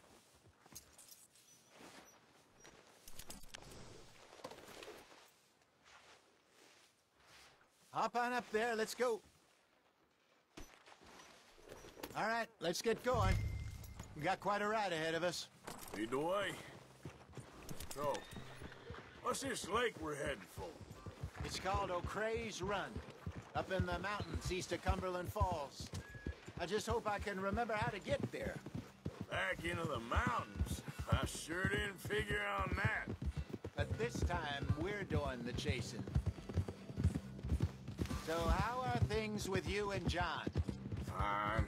Hop on up there, let's go. All right, let's get going. We got quite a ride ahead of us. Lead the way. So, what's this lake we're heading for? It's called O'Creagh's Run, up in the mountains east of Cumberland Falls. I just hope I can remember how to get there. Back into the mountains? I sure didn't figure on that. But this time, we're doing the chasing. So how are things with you and John? Fine.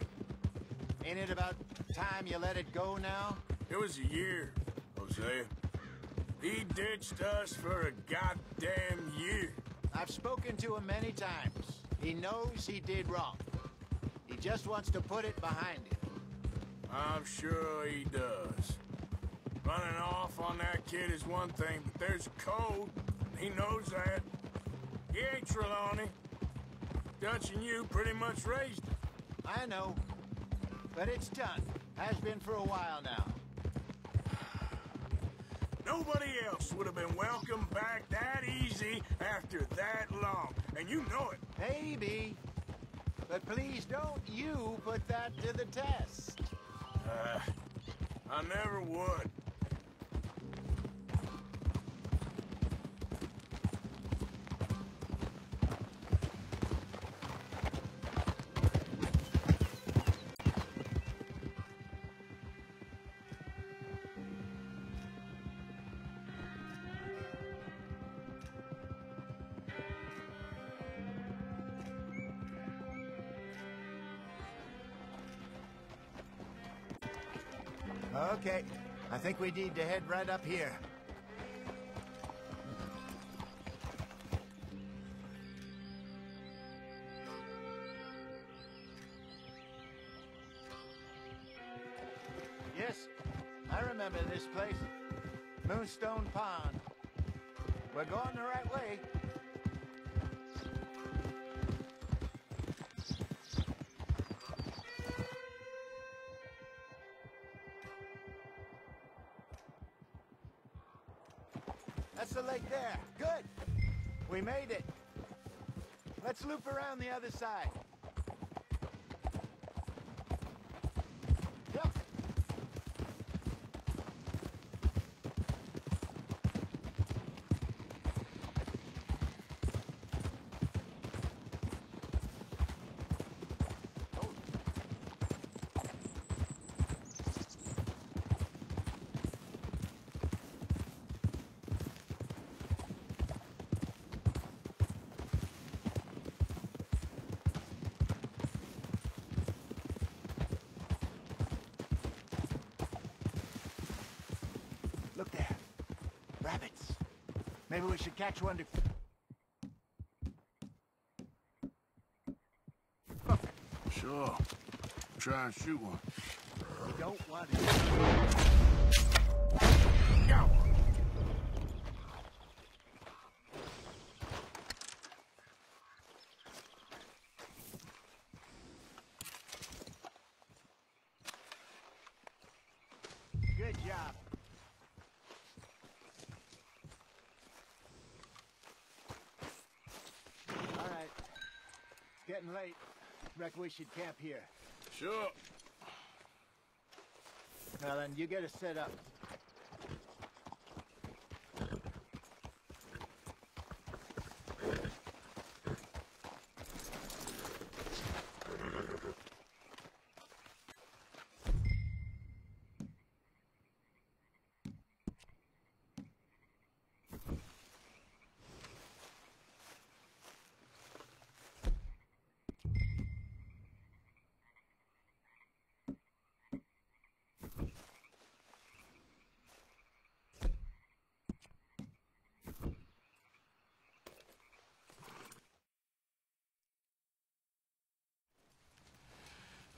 Ain't it about time you let it go now? It was a year, Hosea. He ditched us for a goddamn year. I've spoken to him many times. He knows he did wrong. He just wants to put it behind him. I'm sure he does. Running off on that kid is one thing, but there's a code. He knows that. He ain't Trelawney. Dutch and you pretty much raised him. I know. But it's done. Has been for a while now. Nobody else would have been welcomed back that easy after that long. And you know it. Maybe. But please don't you put that to the test. I never would. Okay, I think we need to head right up here. Yes, I remember this place. Moonstone Pond. We're going the right way. That's the lake there. Good. We made it. Let's loop around the other side. Yep. Look there. Rabbits. Maybe we should catch one to... Sure. Try and shoot one. We don't want to... Go! Good job. All getting late. Reckon we should camp here. Sure. Well, then, you get us set up.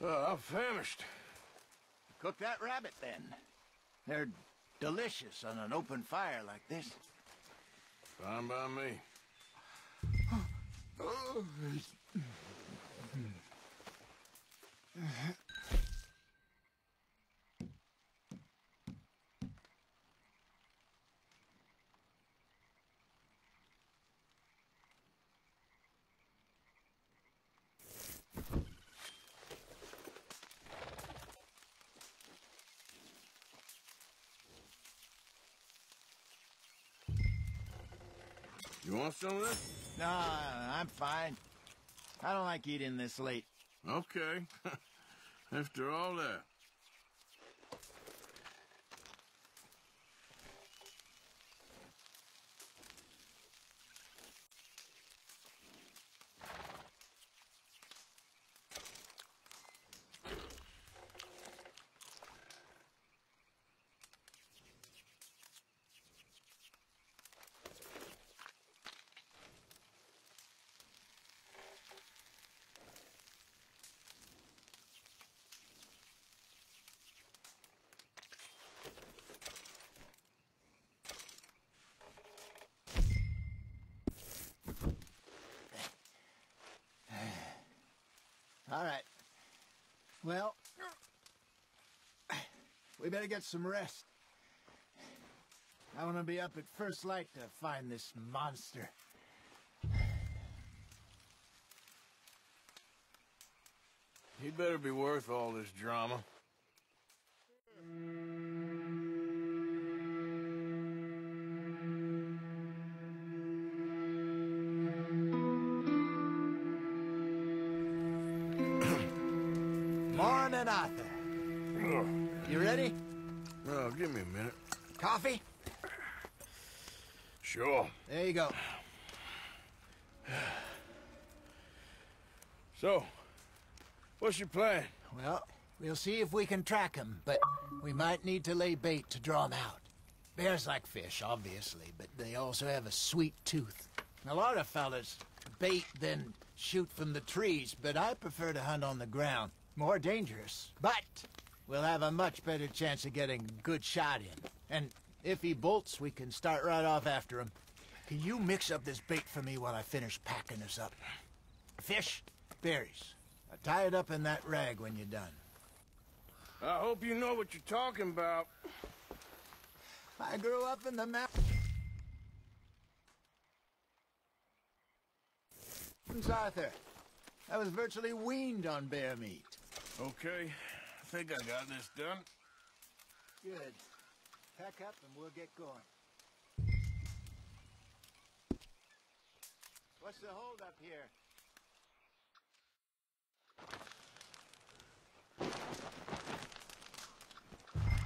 I'm famished. Cook that rabbit, then. They're delicious on an open fire like this. Fine by me. You want some of this? No, I'm fine. I don't like eating this late. Okay. After all that. All right. Well, we better get some rest. I want to be up at first light to find this monster. He'd better be worth all this drama. Morning, Arthur. You ready? Oh, give me a minute. Coffee? Sure. There you go. So, what's your plan? Well, we'll see if we can track him, but we might need to lay bait to draw him out. Bears like fish, obviously, but they also have a sweet tooth. A lot of fellas bait, then shoot from the trees, but I prefer to hunt on the ground. More dangerous, but we'll have a much better chance of getting a good shot in. And if he bolts, we can start right off after him. Can you mix up this bait for me while I finish packing us up? Fish, berries. Tie it up in that rag when you're done. I hope you know what you're talking about. I grew up in the mountains, Arthur. I was virtually weaned on bear meat. Okay, I think I got this done. Good. Pack up and we'll get going. What's the hold up here?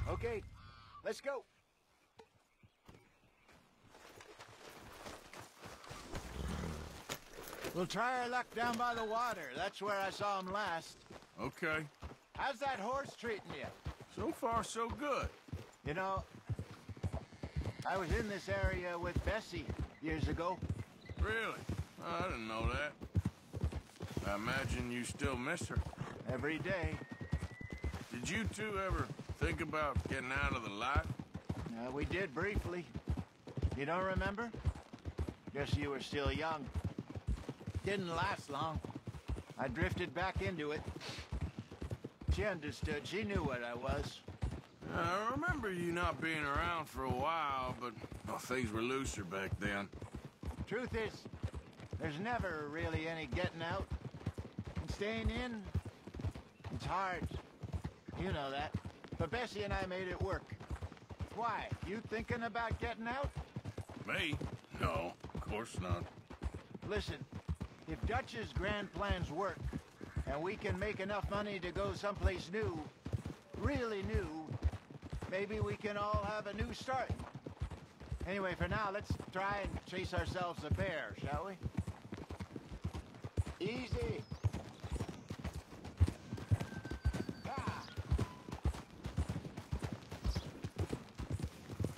Okay, let's go. We'll try our luck down by the water. That's where I saw him last. Okay. How's that horse treating you? So far, so good. You know, I was in this area with Bessie years ago. Really? Oh, I didn't know that. I imagine you still miss her. Every day. Did you two ever think about getting out of the light? We did briefly. You don't remember? Guess you were still young. Didn't last long. I drifted back into it. She understood. She knew what I was. I remember you not being around for a while, but well, things were looser back then. Truth is, there's never really any getting out. Staying in, it's hard. You know that. But Bessie and I made it work. Why? You thinking about getting out? Me? No, of course not. Listen, if Dutch's grand plans work, and we can make enough money to go someplace new, really new, maybe we can all have a new start. Anyway, for now, let's try and chase ourselves a bear, shall we? Easy.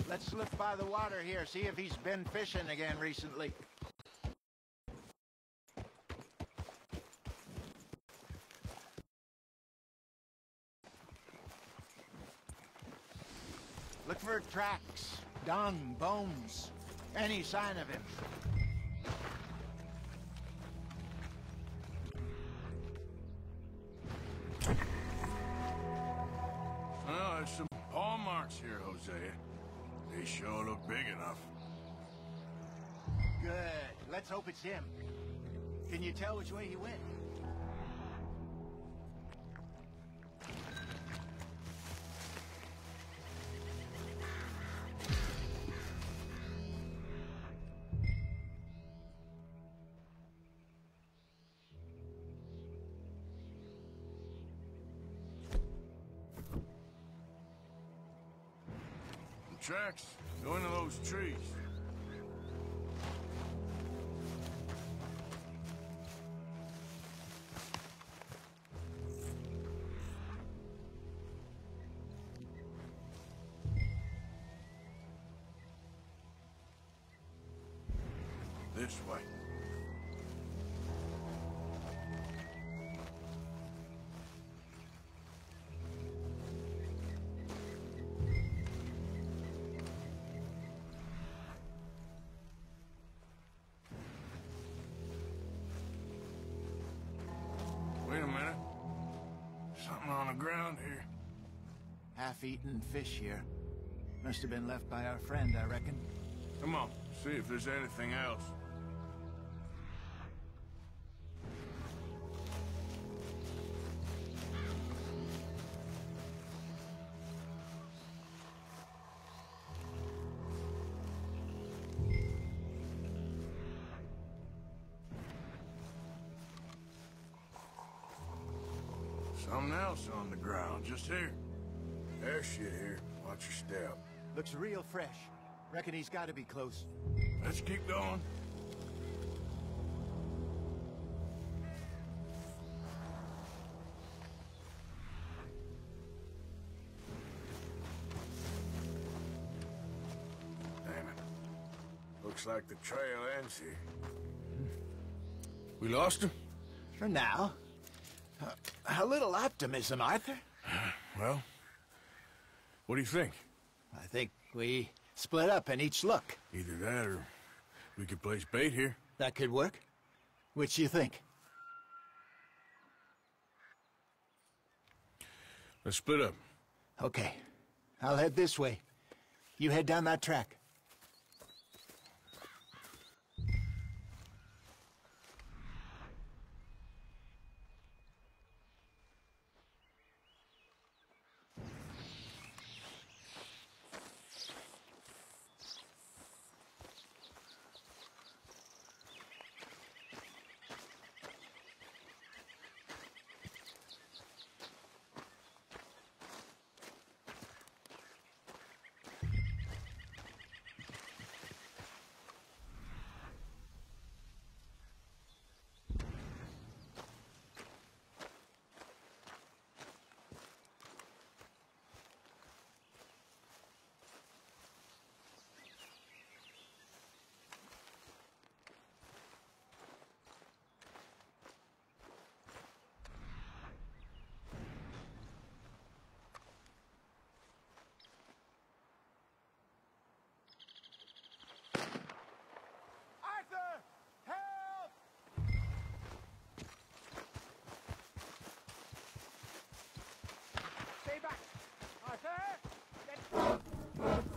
Let's slip by the water here, see if he's been fishing again recently. Look for tracks, dung, bones, any sign of him. Well, there's some paw marks here, Hosea. They sure look big enough. Good. Let's hope it's him. Can you tell which way he went? Tracks go into those trees. This way. Wait a minute. Something on the ground here. Half-eaten fish here. Must have been left by our friend, I reckon. Come on, see if there's anything else. Something else on the ground, just here. There's shit here. Watch your step. Looks real fresh. Reckon he's got to be close. Let's keep going. Damn it. Looks like the trail ends here. We lost him? For now. A little optimism, Arthur. Well, what do you think? I think we split up and each look. Either that or we could place bait here. That could work. Which do you think? Let's split up. Okay. I'll head this way. You head down that track.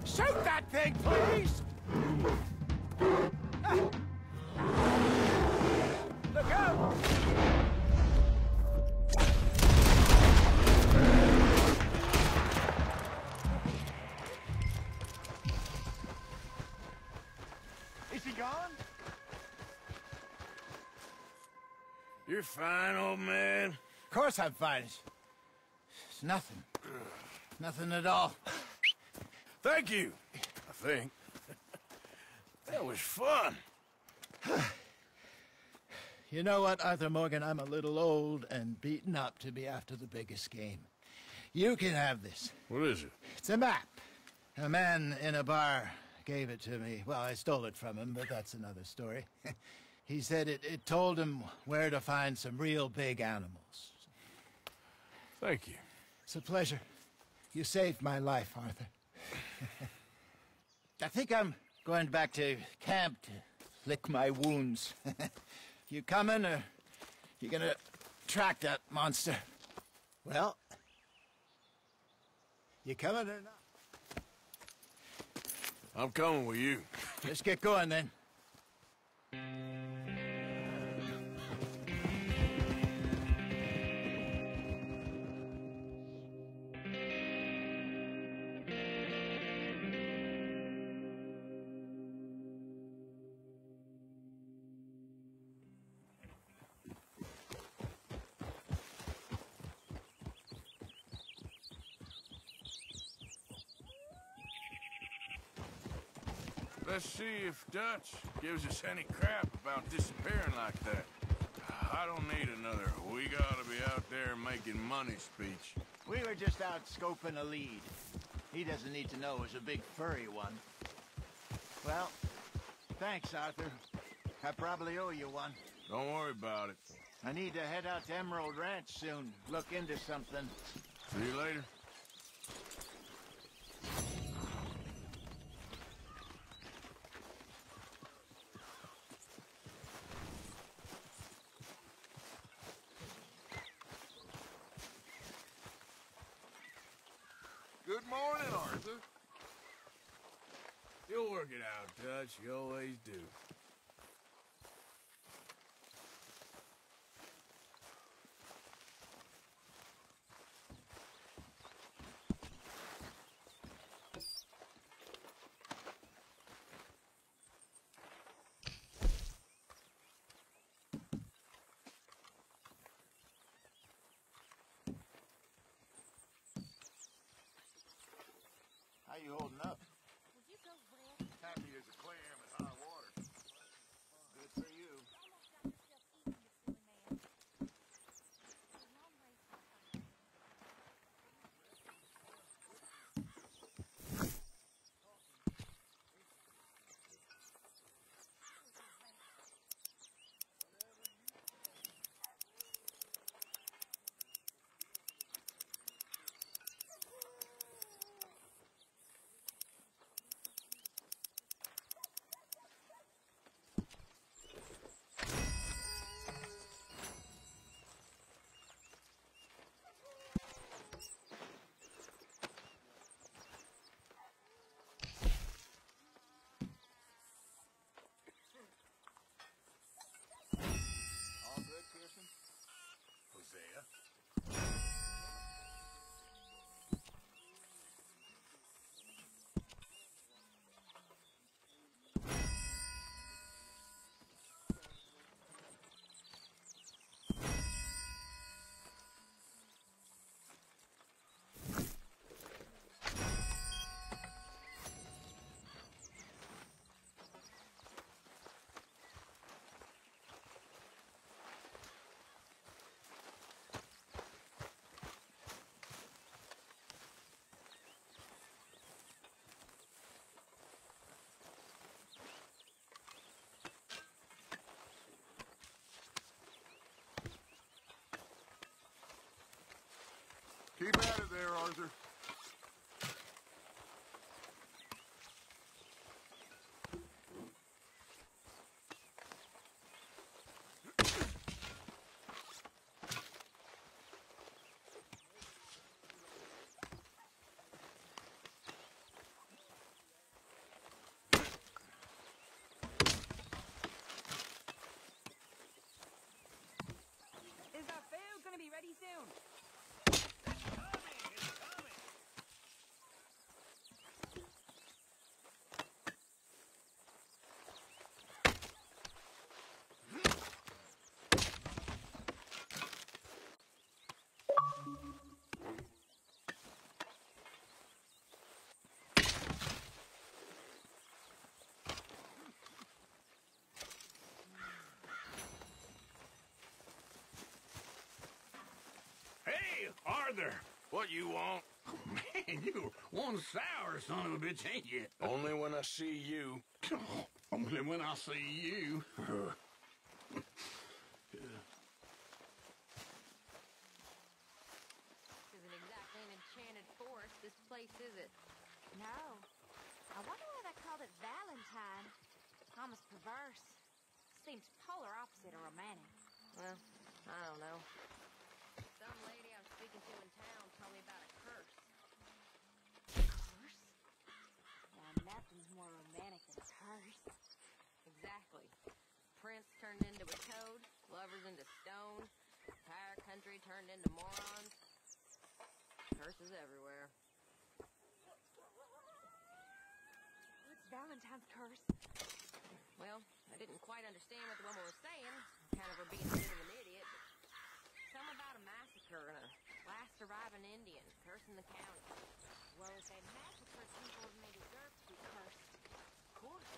Shoot that thing, please! Look out! You're fine, old man. Of course I'm fine. It's nothing. Nothing at all. Thank you, I think. That was fun. You know what, Arthur Morgan? I'm a little old and beaten up to be after the biggest game. You can have this. What is it? It's a map. A man in a bar gave it to me. Well, I stole it from him, but that's another story. He said it told him where to find some real big animals. Thank you. It's a pleasure. You saved my life, Arthur. I think I'm going back to camp to lick my wounds. You coming, or you gonna track that monster? Well, you coming or not? I'm coming with you. Let's get going, then. Let's see if Dutch gives us any crap about disappearing like that. I don't need another "we gotta be out there making money" speech. We were just out scoping a lead. He doesn't need to know it was a big furry one. Well, thanks, Arthur. I probably owe you one. Don't worry about it. I need to head out to Emerald Ranch soon. Look into something. See you later. Good morning, Arthur. You'll work it out, Dutch. You always do. How you holding up? Happy as a clam in high water. Good for you. Keep at it there, Arthur. Is our food gonna be ready soon? either. What you want? Man, you one sour son of a bitch, ain't you? Only when I see you. Only when I see you. This isn't exactly an enchanted forest, this place, is it? No. I wonder why they called it Valentine. Almost perverse. Seems polar opposite of romantic. Well, I don't know. Some lady I was speaking to in town told me about a curse. Curse? Now, nothing's more romantic than a curse. Exactly. Prince turned into a toad, lovers into stone, entire country turned into morons. Curses everywhere. What's Valentine's curse? Well, I didn't quite understand what the woman was saying. Kind of her being a bit of an idiot. Something about a massacre and a last surviving Indian cursing the county. Well, if they massacred people, then they deserve to be cursed. Of course.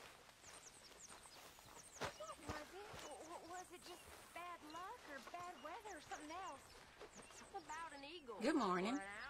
What was it? Was it just bad luck or bad weather or something else? Something about an eagle. Good morning. Or an